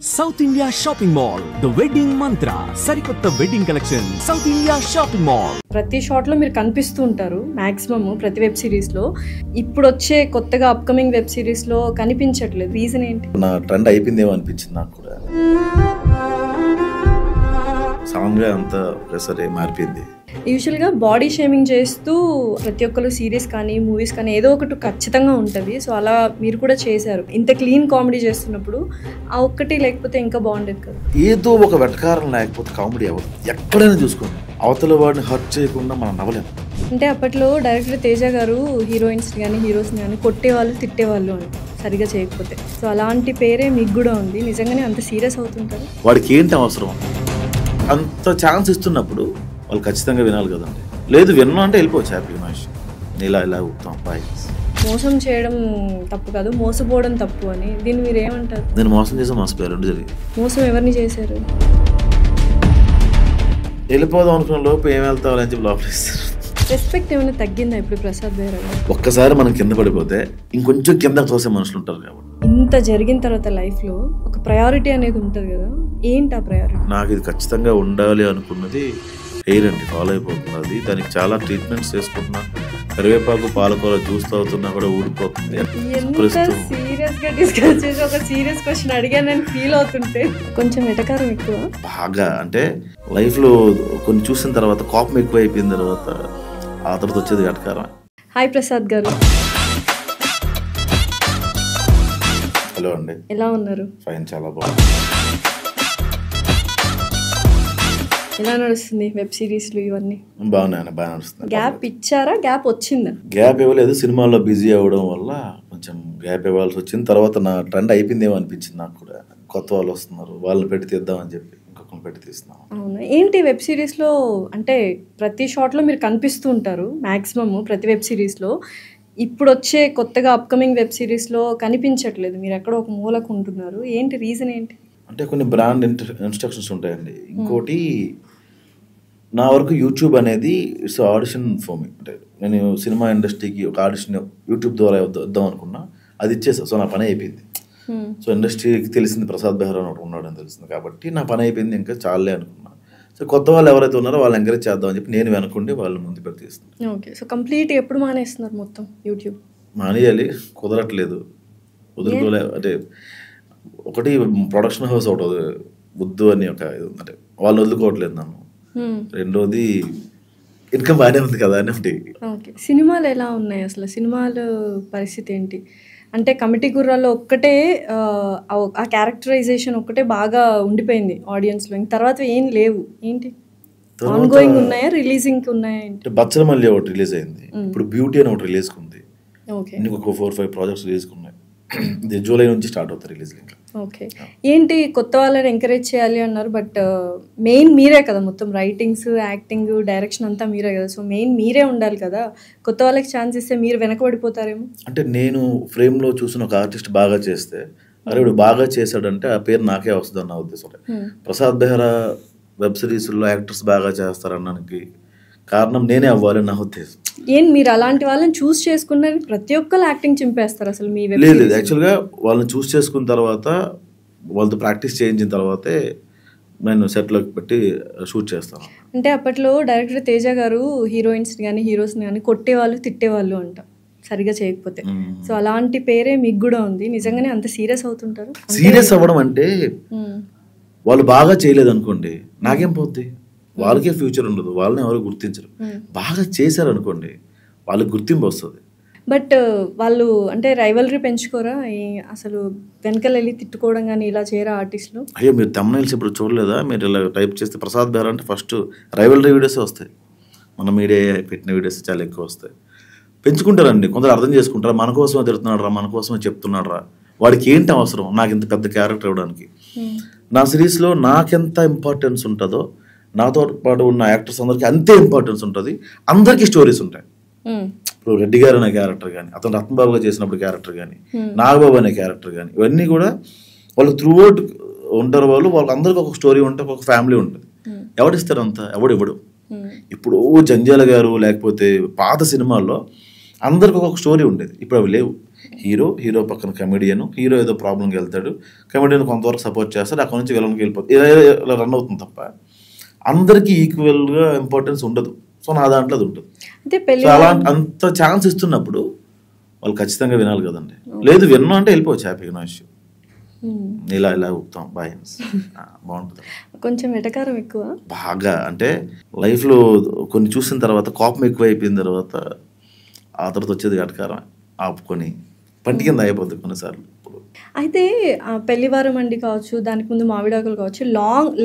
South India Shopping Mall, The Wedding Mantra, Sarikotta Wedding Collection, South India Shopping Mall. ప్రతి shot లో మీరు కనిపిస్తూ ఉంటారు మాక్సిమం ప్రతి వెబ్ సిరీస్ లో. ఇప్పుడు వచ్చే కొత్తగా అప్కమింగ్ వెబ్ సిరీస్ లో కనిపించట్లేదు. రీజన్ ఏంటి? నా ట్రెండ్ అయిపోయిందేమో అనిపించింది నాకు కూడా. సాంగ్ అంతా ఒకసారి మారిపోయింది. యూజువల్గా బాడీ షేమింగ్ చేస్తూ ప్రతి ఒక్కరు సీరీస్ కానీ మూవీస్ కానీ ఏదో ఒకటి ఖచ్చితంగా ఉంటుంది. సో అలా మీరు కూడా చేశారు. ఇంత క్లీన్ కామెడీ చేస్తున్నప్పుడు ఆ ఒక్కటి లేకపోతే ఇంకా బాగుండేది కదా. ఏదో ఒక వెటకారం లేకపోతే కామెడీ అవ్వదు. ఎక్కడైనా చూసుకోండి, అవతల వాడిని హర్ట్ చేయకుండా మనం నవ్వలేము. అంటే అప్పట్లో డైరెక్టర్ తేజ గారు హీరోయిన్స్ కానీ హీరోస్ని కానీ కొట్టేవాళ్ళు తిట్టేవాళ్ళు అని సరిగా చేయకపోతే. సో అలాంటి పేరే మీకు కూడా ఉంది. నిజంగానే అంత సీరియస్ అవుతుంటారు? వాడికి ఏంటి అవసరం? అంత ఛాన్స్ ఇస్తున్నప్పుడు వాళ్ళు ఖచ్చితంగా వినాలి కదండి. లేదు విన్నా అంటే వెళ్ళిపోవచ్చు హ్యాపీ మనిషి. ఇలా ఇలా ఊపుతాం బాయ్. మోసం చేయడం తప్పు కాదు, మోసపోవడం తప్పు అని దీన్ని మీరు ఏమంటారు? నేను మోసం చేసి మోసపోయారు రెండు జరిగింది. మోసం ఎవరిని చేశారు? వెళ్ళిపోదాం అనుకున్న లోపు ఏం వెళ్తావు అని చెప్పి లోపల ఇస్తారు. రెస్పెక్ట్ ఏమైనా తగ్గిందా ఇప్పుడు ప్రసాద్ గారు? ఒక్కసారి మనం కింద పడిపోతే ఇంకొంచెం కింద తోసే మనుషులు ఉంటారు కాబట్టి. ఇంత జరిగిన తర్వాత లైఫ్లో ఒక ప్రయారిటీ అనేది ఉంటుంది కదా, ఏంటి ఆ ప్రయారిటీ? నాకు ఇది ఖచ్చితంగా ఉండాలి అనుకున్నది హెయిర్ అండి, ఫాలో అయిపోతున్నది. దానికి చాలా ట్రీట్మెంట్స్ చేసుకుంటున్నా. కరివేపాకు పాలకూర జ్యూస్ తాగుతున్నా కూడా ఊడిపోతుంది. సీరియస్ గా డిస్కస్ చేసి ఒక సీరియస్ క్వశ్చన్ అడిగానని ఫీల్ అవుతుంటే కొంచెం ఎటకారం ఎక్కువ బాగా. అంటే లైఫ్ లో కొన్ని చూసిన తర్వాత కోపం ఎక్కువ అయిపోయిన తర్వాత ఆ తర్వాత వచ్చేది ఎటకారం. హాయ్ ప్రసాద్ గారు. హలో అండి, ఎలా ఉన్నారు? ఫైన్, చాలా బాగుంది. ఎలా నడుస్తుంది వెబ్ సిరీస్లు ఇవన్నీ? బాగున్నాయి, బాగా నడుస్తుంది. గ్యాప్ ఇచ్చారా? గ్యాప్ వచ్చిందా? గ్యాప్ ఇవ్వలేదు. సినిమాల్లో బిజీ అవ్వడం వల్ల కొంచెం గ్యాప్ ఇవ్వాల్సి వచ్చింది. తర్వాత నా ట్రెండ్ అయిపోయిందేమో అనిపించింది నాకు కూడా. కొత్త వాళ్ళు వస్తున్నారు, వాళ్ళని పెట్టి తీద్దామని చెప్పి ఇంకొకరిని పెట్టి తీస్తున్నాం. అవునా? ఏంటి వెబ్ సిరీస్లో అంటే ప్రతి షాట్లో మీరు కనిపిస్తూ ఉంటారు మాక్సిమం ప్రతి వెబ్ సిరీస్లో. ఇప్పుడు వచ్చే కొత్తగా అప్కమింగ్ వెబ్ సిరీస్లో కనిపించట్లేదు. మీరు ఎక్కడో ఒక మూలకు ఉంటున్నారు. ఏంటి రీజన్ ఏంటి? అంటే కొన్ని బ్రాండ్ ఇన్స్ట్రక్షన్స్ ఉంటాయండి. ఇంకోటి, నా వరకు యూట్యూబ్ అనేది ఇట్స్ ఆడిషన్ ఫర్ మీ. అంటే నేను సినిమా ఇండస్ట్రీకి ఒక ఆడిషన్ యూట్యూబ్ ద్వారా వద్దాం అనుకున్నా, అది ఇచ్చేసా. సో నా పని అయిపోయింది. సో ఇండస్ట్రీకి తెలిసింది ప్రసాద్ బెహ్రా అని ఉన్నాడని తెలిసింది కాబట్టి నా పని అయిపోయింది, ఇంకా చాలే అనుకున్నా. సో కొత్త వాళ్ళు ఎవరైతే ఉన్నారో వాళ్ళు ఎంకరేజ్ చేద్దామని చెప్పి నేను వెనకుండి వాళ్ళు ముందు పెట్టి తీస్తున్నాను. ఓకే. సో కంప్లీట్ ఎప్పుడు మానేస్తున్నారు మొత్తం యూట్యూబ్? మానేయాలి, కుదరట్లేదు, వదులుకోలే. అంటే ఒకటి ప్రొడక్షన్ హౌస్ ఒకటి వద్దు అని ఒక ఇది ఉందంటే వాళ్ళు వదులుకోవట్లేదు నన్ను. రెండోది ఇన్కమ్ బాగానే ఉంది కదా అని ఒకటి. ఓకే. సినిమాలు ఎలా ఉన్నాయి అసలు? సినిమాల పరిస్థితి ఏంటి? అంటే కమిటీ గుర్రాల్లో ఒక్కటే ఆ క్యారెక్టరైజేషన్ ఒక్కటే బాగా ఉండిపోయింది ఆడియన్స్లో. ఇంక తర్వాత ఏం లేవు. ఏంటి ఆన్ గోయింగ్ ఉన్నాయా, రిలీజింగ్ ఉన్నాయా? అంటే బచ్చల మళ్ళీ ఒకటి రిలీజ్ అయింది. ఇప్పుడు బ్యూటీ అని ఒకటి రిలీజ్ ఉంది. ఓకే. ఇంకొక 4-5 ప్రాజెక్ట్స్ రిలీజ్ ఉన్నాయి. ఇది జూలై నుంచి స్టార్ట్ అవుతాయి రిలీజ్. ఇంకా ఓకే. ఏంటి కొత్త వాళ్ళని ఎంకరేజ్ చేయాలి అన్నారు, బట్ మెయిన్ మీరే కదా, మొత్తం రైటింగ్స్, యాక్టింగ్, డైరెక్షన్ అంతా మీరే కదా. సో మెయిన్ మీరే ఉండాలి కదా. కొత్త వాళ్ళకి ఛాన్స్ ఇస్తే మీరు వెనకబడిపోతారేమో. అంటే నేను ఫ్రేమ్లో చూసిన ఒక ఆర్టిస్ట్ బాగా చేస్తే, అరే ఇప్పుడు బాగా చేశాడంటే ఆ పేరు నాకే వస్తుంది అన్న ఉద్దేశం. ప్రసాద్ బెహ్రా వెబ్ సిరీస్లో యాక్టర్స్ బాగా చేస్తారనడానికి కారణం నేనే అవ్వాలి నా ఉద్దేశం. ఏం మీరు అలాంటి వాళ్ళని చూస్ చేసుకున్నది? ప్రతి ఒక్కరు యాక్టింగ్ చింపేస్తారు అసలు మీ వెబ్ లేదు. యాక్చువల్గా వాళ్ళని చూస్ చేసుకున్న తర్వాత వాళ్ళతో ప్రాక్టీస్ చేయించిన తర్వాతే నేను సెట్లోకి పెట్టి షూట్ చేస్తాను. అంటే అప్పట్లో డైరెక్టర్ తేజ గారు హీరోయిన్స్ కానీ హీరోస్ని కానీ కొట్టేవాళ్ళు తిట్టేవాళ్ళు అంట సరిగా చేయకపోతే. సో అలాంటి పేరే మీకు కూడా ఉంది. నిజంగానే అంత సీరియస్ అవుతుంటారు? సీరియస్ అవ్వడం అంటే వాళ్ళు బాగా చేయలేదు అనుకోండి, నాకేం పోద్ది? వాళ్ళకే ఫ్యూచర్ ఉండదు, వాళ్ళని ఎవరు గుర్తించరు. బాగా చేశారు అనుకోండి, వాళ్ళకి గుర్తింపు వస్తుంది. బట్ వాళ్ళు అంటే రైవల్రీ పెంచుకోరా అసలు? వెనకాల వెళ్ళి తిట్టుకోవడం కానీ ఇలా చేయరా ఆర్టిస్టులు? అయ్యో, మీరు తమ్నైల్స్ ఇప్పుడు చూడలేదా? మీరు ఇలా టైప్ చేస్తే ప్రసాద్ బెహ్రా అంటే ఫస్ట్ రైవల్రీ వీడియోసే వస్తాయి. మన మీడియా పెట్టిన వీడియోస్ చాలా ఎక్కువ వస్తాయి. పెంచుకుంటారండి. కొందరు అర్థం చేసుకుంటారా, మన కోసమే తిడుతున్నాడు రా, మన కోసమే చెప్తున్నాడు రా, వాడికి ఏంటి అవసరం నాకు ఇంత పెద్ద క్యారెక్టర్ ఇవ్వడానికి. నా సిరీస్లో నాకెంత ఇంపార్టెన్స్ ఉంటుందో నాతో పాటు ఉన్న యాక్టర్స్ అందరికీ అంతే ఇంపార్టెన్స్ ఉంటుంది. అందరికీ స్టోరీస్ ఉంటాయి. ఇప్పుడు రెడ్డి గారు అనే క్యారెక్టర్ కానీ, అతను రత్నబాబుగా చేసినప్పుడు క్యారెక్టర్ కానీ, నాగబాబు అనే క్యారెక్టర్ కానీ, ఇవన్నీ కూడా వాళ్ళు త్రూ అవుట్ ఉంటారు. వాళ్ళకి అందరికీ ఒక స్టోరీ ఉంటుంది, ఒక ఫ్యామిలీ ఉంటుంది. ఎవడిస్తారు అంతా? ఎవడు ఇవ్వడు. ఇప్పుడు జంజాల గారు లేకపోతే పాత సినిమాల్లో అందరికి ఒక స్టోరీ ఉండేది. ఇప్పుడు అవి లేవు. హీరో పక్కన కమెడియన్, హీరో ఏదో ప్రాబ్లంకి వెళ్తాడు, కమెడియన్ కొంతవరకు సపోర్ట్ చేస్తాడు, అక్కడ నుంచి విలన్కి వెళ్ళిపోతుంది, ఇలా రన్ అవుతుంది తప్ప అందరికీ ఈక్వల్గా ఇంపార్టెన్స్ ఉండదు. సో నా దాంట్లో అది ఉంటుంది. సో అలా అంత ఛాన్స్ ఇస్తున్నప్పుడు వాళ్ళు ఖచ్చితంగా వినాలి కదండి. లేదు విన్నా అంటే వెళ్ళిపోవచ్చు హ్యాపీగా, నో ఇష్యూ. ఇలా ఊపుతాం బాయ్ బాగుంటుంది. కొంచెం ఎటకారం ఎక్కువ బాగా, అంటే లైఫ్లో కొన్ని చూసిన తర్వాత కోపం ఎక్కువ అయిపోయిన తర్వాత ఆ తర్వాత వచ్చేది ఎటకారం ఆపుకొని పంటి కింద అయిపోతుంది కొన్నిసార్లు. అయితే పెళ్లివారం అండి కావచ్చు, దానికి ముందు మావిడాకులు కావచ్చు,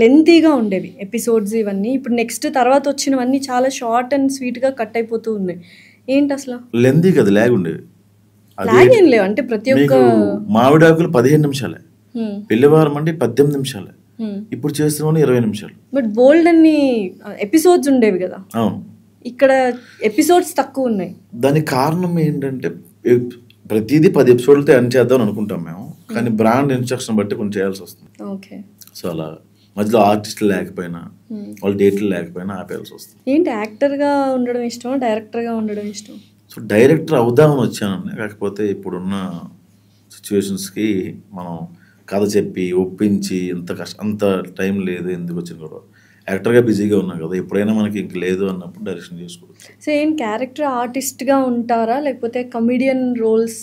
లెంతీగా ఉండేవి ఎపిసోడ్స్ ఇవన్నీ. ఇప్పుడు నెక్స్ట్ తర్వాత వచ్చినవన్నీ చాలా షార్ట్ అండ్ స్వీట్గా కట్ అయిపోతూ ఉన్నాయి. ఏంటి అసలు లెంతీ కదా, లాగ్ ఉండేవి. లాగ్ ఏం లేవు అంటే ప్రతి ఒక్క మావిడాకులు 15 నిమిషాలే, పెళ్లివారం అంటే 18 నిమిషాలే, ఇప్పుడు చేస్తున్నాను 20 నిమిషాలు. బట్ బోల్డ్ అన్ని ఎపిసోడ్స్ ఉండేవి కదా. అవును, ఇక్కడ ఎపిసోడ్స్ తక్కువ ఉన్నాయి. దానికి కారణం ఏంటంటే ప్రతిదీ 10 ఎపిసోడ్లతో ఎండ్ చేద్దాం అనుకుంటాం మేము, కానీ బ్రాండ్ ఇన్స్ట్రక్షన్ బట్టి కొంచెం చేయాల్సి వస్తుంది. ఓకే. సో అలా మధ్యలో ఆర్టిస్టులు లేకపోయినా వాళ్ళ డేట్లు లేకపోయినా ఆపేయాల్సి వస్తుంది. ఏంటి యాక్టర్గా ఉండడం ఇష్టం, డైరెక్టర్గా ఉండడం ఇష్టం? సో డైరెక్టర్ అవుదామని వచ్చానండి, కాకపోతే ఇప్పుడున్న సిచ్యువేషన్స్కి మనం కథ చెప్పి ఒప్పించి అంత టైం లేదు, ఎందుకు వచ్చిన కూడా యాక్టర్గా బిజీగా ఉన్నాం కదా, ఎప్పుడైనా మనకి ఇంక లేదు అన్నప్పుడు డైరెక్షన్ చేసుకోవచ్చు. సో ఏం క్యారెక్టర్ ఆర్టిస్ట్గా ఉంటారా లేకపోతే కమెడియన్ రోల్స్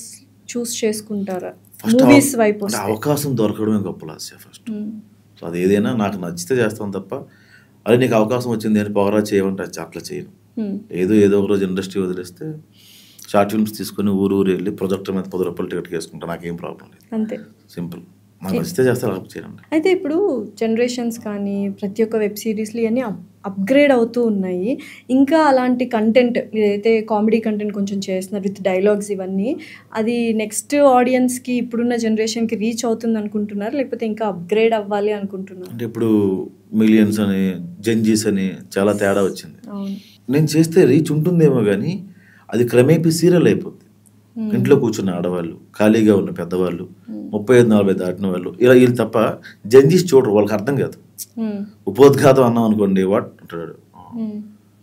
చూస్ చేసుకుంటారా? మూవీస్ వైపు అవకాశం దొరకడమే గొప్ప లాస్య ఫస్ట్. సో అది ఏదైనా నాకు నచ్చితే చేస్తాను తప్ప అదే నీకు అవకాశం వచ్చింది అని పవరా చేయమంటే అట్లా చేయను. ఏదో ఒక రోజు ఇండస్ట్రీ వదిలేస్తే షార్ట్ ఫిల్మ్స్ తీసుకుని ఊరు వెళ్ళి ప్రొజెక్టర్ మీద 10 రూపాయలు టికెట్ వేసుకుంటా, నాకేం ప్రాబ్లం లేదు. అంతే, సింపుల్. నాకు నచ్చితే చేస్తే అలా చేయండి. అయితే ఇప్పుడు జనరేషన్స్ కానీ ప్రతి ఒక్క వెబ్ సిరీస్లు ఇవన్నీ అప్గ్రేడ్ అవుతూ ఉన్నాయి. ఇంకా అలాంటి కంటెంట్ ఏదైతే కామెడీ కంటెంట్ కొంచెం చేస్తున్నారు విత్ డైలాగ్స్ ఇవన్నీ, అది నెక్స్ట్ ఆడియన్స్కి ఇప్పుడున్న జనరేషన్కి రీచ్ అవుతుంది అనుకుంటున్నారు లేకపోతే ఇంకా అప్గ్రేడ్ అవ్వాలి అనుకుంటున్నారు? అంటే ఇప్పుడు మిలియన్స్ అని జెన్జీస్ అని చాలా తేడా వచ్చింది. నేను చేస్తే రీచ్ ఉంటుందేమో కానీ అది క్రమేపీ సీరియల్ అయిపోద్ది. ఇంట్లో కూర్చున్న ఆడవాళ్ళు, ఖాళీగా ఉన్న పెద్దవాళ్ళు, 35-40 దాటిన వాళ్ళు, ఇలా వీళ్ళు తప్ప జెన్జీస్ చూడరు, వాళ్ళకి అర్థం కాదు. ఉపోద్ఘాతం అన్నాం అనుకోండి, వాట్ అంటాడు,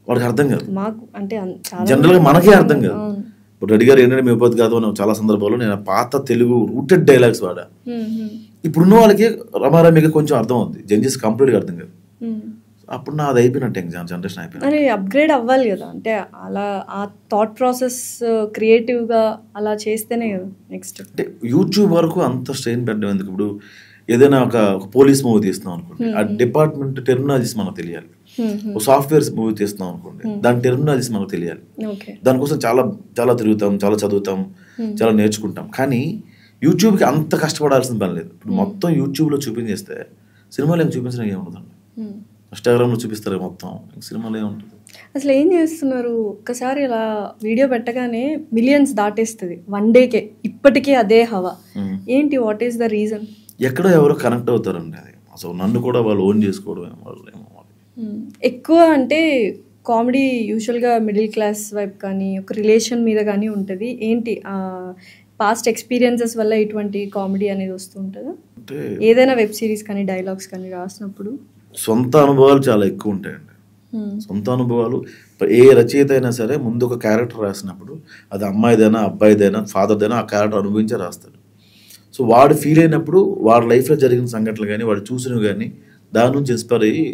వాడికి అర్థం కాదు. జనరల్గా మనకే అర్థం కాదు. ఇప్పుడు రెడ్డి గారు ఏంటంటే మీ ఉపోద్ఘాతం అని చాలా సందర్భాల్లో నేను పాత తెలుగు రూటెడ్ డైలాగ్స్ వాడా. ఇప్పుడున్న వాళ్ళకి రమారమిగా కొంచెం అర్థం అవుతుంది, జెన్జీస్ కంప్లీట్గా అర్థం కాదు. అప్పుడు నాది అయిపోయినట్టు జనరేషన్ అయిపోయింది. అరే అప్గ్రేడ్ అవ్వాలి కదా, అంటే అలా ఆ థాట్ ప్రాసెస్ క్రియేటివ్గా అలా చేస్తేనే కదా నెక్స్ట్. అంటే యూట్యూబ్ వరకు అంత స్ట్రెయిన్ పెట్టడం ఎందుకు? ఇప్పుడు ఏదైనా ఒక పోలీస్ మూవీ తీస్తున్నాం అనుకోండి, ఆ డిపార్ట్మెంట్ టెర్మినాలజీస్ మనకు తెలియాలి. సాఫ్ట్వేర్స్ మూవీ తీస్తున్నాం అనుకోండి, దాని టెర్మినాలజీస్ మనకు తెలియాలి. దానికోసం చాలా చాలా తిరుగుతాం, చాలా చదువుతాం, చాలా నేర్చుకుంటాం. కానీ యూట్యూబ్కి అంత కష్టపడాల్సిన పని లేదు. ఇప్పుడు మొత్తం యూట్యూబ్లో చూపించేస్తే సినిమాలో ఏం చూపించడం ఏముంటుందండి, ఇన్స్టాగ్రామ్లో చూపిస్తారు మొత్తం, సినిమాలో ఏముంటుంది? అసలు ఏం చేస్తున్నారు? ఒక్కసారి ఇలా వీడియో పెట్టగానే మిలియన్స్ దాటేస్తుంది వన్ డేకే, ఇప్పటికే అదే హవా. ఏంటి, వాట్ ఈస్ ద రీజన్? ఎక్కడో ఎవరో కనెక్ట్ అవుతారండి. అది అసలు నన్ను కూడా వాళ్ళు ఓన్ చేసుకోవడం ఎక్కువ. అంటే కామెడీ యూజువల్గా మిడిల్ క్లాస్ వైపు కానీ ఒక రిలేషన్ మీద కానీ ఉంటుంది. ఏంటి పాస్ట్ ఎక్స్పీరియన్సెస్ వల్ల ఇటువంటి కామెడీ అనేది వస్తూ ఉంటుందా? ఏదైనా వెబ్ సిరీస్ కానీ డైలాగ్స్ కానీ రాసినప్పుడు సొంత అనుభవాలు చాలా ఎక్కువ ఉంటాయండి. సొంత అనుభవాలు ఏ రచయిత అయినా సరే ముందు ఒక క్యారెక్టర్ రాసినప్పుడు అది అమ్మాయిదైనా అబ్బాయిదైనా ఫాదర్దైనా ఆ క్యారెక్టర్ అనుభవించే రాస్తాడు. సో వాడు ఫీల్ అయినప్పుడు వాడి లైఫ్లో జరిగిన సంఘటనలు కానీ వాడు చూసినవి కానీ దాని నుంచి ఇన్స్పైర్ అయ్యి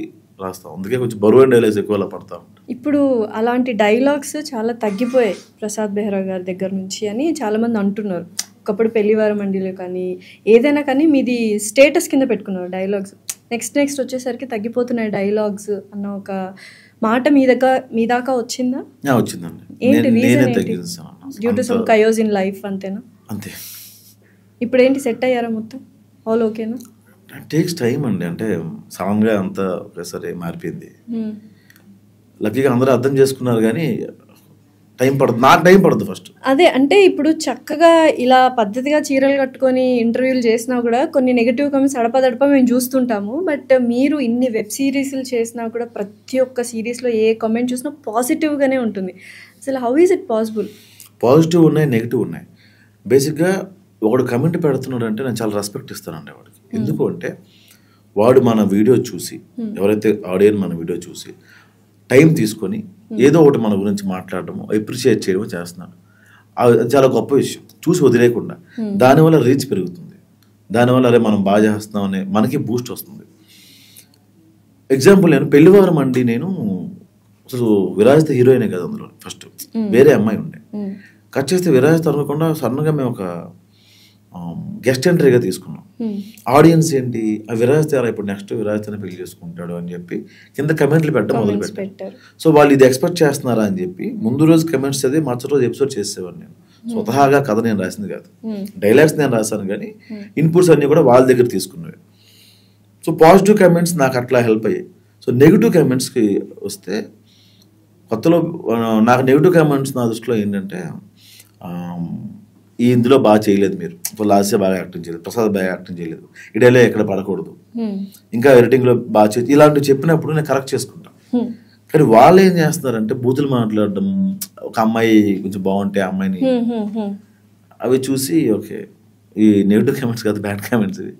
రాస్తాం. అందుకే కొంచెం బరువైన డైలాగ్స్ ఎక్కువ అలా పడతా ఉంటాం. ఇప్పుడు అలాంటి డైలాగ్స్ చాలా తగ్గిపోయాయి ప్రసాద్ బెహ్రా గారి దగ్గర నుంచి అని చాలామంది అంటున్నారు. ఒకప్పుడు పెళ్లివారం మండిలో కానీ ఏదైనా కానీ మీది స్టేటస్ కింద పెట్టుకున్నారు డైలాగ్స్. నెక్స్ట్ వచ్చేసరికి తగ్గిపోతున్నాయి డైలాగ్స్ అన్న ఒక మాట మీ దాకా వచ్చిందా? వచ్చిందండి. ఏంటి reason? Due to some KaiOS in life అంతేనా? అంతే. ఇప్పుడు ఏంటి, సెట్ అయ్యారా మొత్తం? ఆల్ ఓకేనా? టేక్స్ టైం అండి. అంటే సడన్గా అంతా ఒకేసారి మారిపోయింది. లక్కీగా అందరూ అర్థం చేసుకున్నారు కానీ టైం పడుతుంది, నాకు టైం పడుతుంది ఫస్ట్. అదే అంటే ఇప్పుడు చక్కగా ఇలా పద్ధతిగా చీరలు కట్టుకొని ఇంటర్వ్యూలు చేసినా కూడా కొన్ని నెగిటివ్ కామెంట్స్ అడపదడప మేము చూస్తుంటాము. బట్ మీరు ఇన్ని వెబ్ సిరీస్లు చేసినా కూడా ప్రతి ఒక్క సిరీస్లో ఏ కామెంట్ చూసినా పాజిటివ్గానే ఉంటుంది. అసలు how is it possible? Positive ఉన్నాయి, నెగిటివ్ ఉన్నాయి. బేసిక్గా ఒకడు కమెంట్ పెడుతున్నాడు అంటే నేను చాలా రెస్పెక్ట్ ఇస్తానండి వాడికి. ఎందుకు అంటే వాడు మన వీడియో చూసి, ఎవరైతే ఆడియన్స్ మన వీడియో చూసి టైం తీసుకొని ఏదో ఒకటి మన గురించి మాట్లాడడము, అప్రిషియేట్ చేయడము చేస్తున్నాడు. అది చాలా గొప్ప విషయం. చూసి వదిలేయకుండా. దానివల్ల రీచ్ పెరుగుతుంది, దానివల్ల అరే మనం బాగా చేస్తున్నాం అనే మనకి బూస్ట్ వస్తుంది. ఎగ్జాంపుల్ నేను పెళ్లివారం అండి, నేను అసలు విరాజిత హీరోయినే కదా అందులో, ఫస్ట్ వేరే అమ్మాయి ఉండే. కట్ చేస్తే విరాజిత అనుకోకుండా సడన్గా మేము ఒక గెస్ట్ ఎంట్రీగా తీసుకున్నాం. ఆడియన్స్ ఏంటి, ఆ విరాజిత ఇప్పుడు నెక్స్ట్ విరాజితని పెళ్లి చేసుకుంటాడు అని చెప్పి కింద కమెంట్లు పెట్టడం మొదలు పెట్టారు. సో వాళ్ళు ఇది ఎక్స్పెక్ట్ చేస్తున్నారా అని చెప్పి ముందు రోజు కమెంట్స్ చదివి మరుసటి రోజు ఎపిసోడ్ చేసేవాడు. నేను స్వతహాగా కథ నేను రాసింది కాదు, డైలాగ్స్ నేను రాశాను, కానీ ఇన్పుట్స్ అన్నీ కూడా వాళ్ళ దగ్గర తీసుకున్నవి. సో పాజిటివ్ కమెంట్స్ నాకు అట్లా హెల్ప్ అయ్యాయి. సో నెగిటివ్ కమెంట్స్కి వస్తే, కొత్తలో నాకు నెగిటివ్ కమెంట్స్ నా దృష్టిలో ఏంటంటే, ఈ ఇందులో బాగా చేయలేదు మీరు, లాస్య బాగా యాక్టింగ్ చేయలేదు, ప్రసాద్ బాగా యాక్టింగ్ చేయలేదు, ఇడేలో ఎక్కడ పడకూడదు, ఇంకా ఎడిటింగ్లో బాగా చేయదు, ఇలాంటివి చెప్పినప్పుడు నేను కరెక్ట్ చేసుకుంటాను. కానీ వాళ్ళు ఏం చేస్తున్నారంటే బూతులు మాట్లాడడం, ఒక అమ్మాయి కొంచెం బాగుంటే ఆ అమ్మాయిని అవి చూసి ఓకే ఈ నెగిటివ్ కామెంట్స్ కాదు బ్యాడ్ కామెంట్స్ ఇవి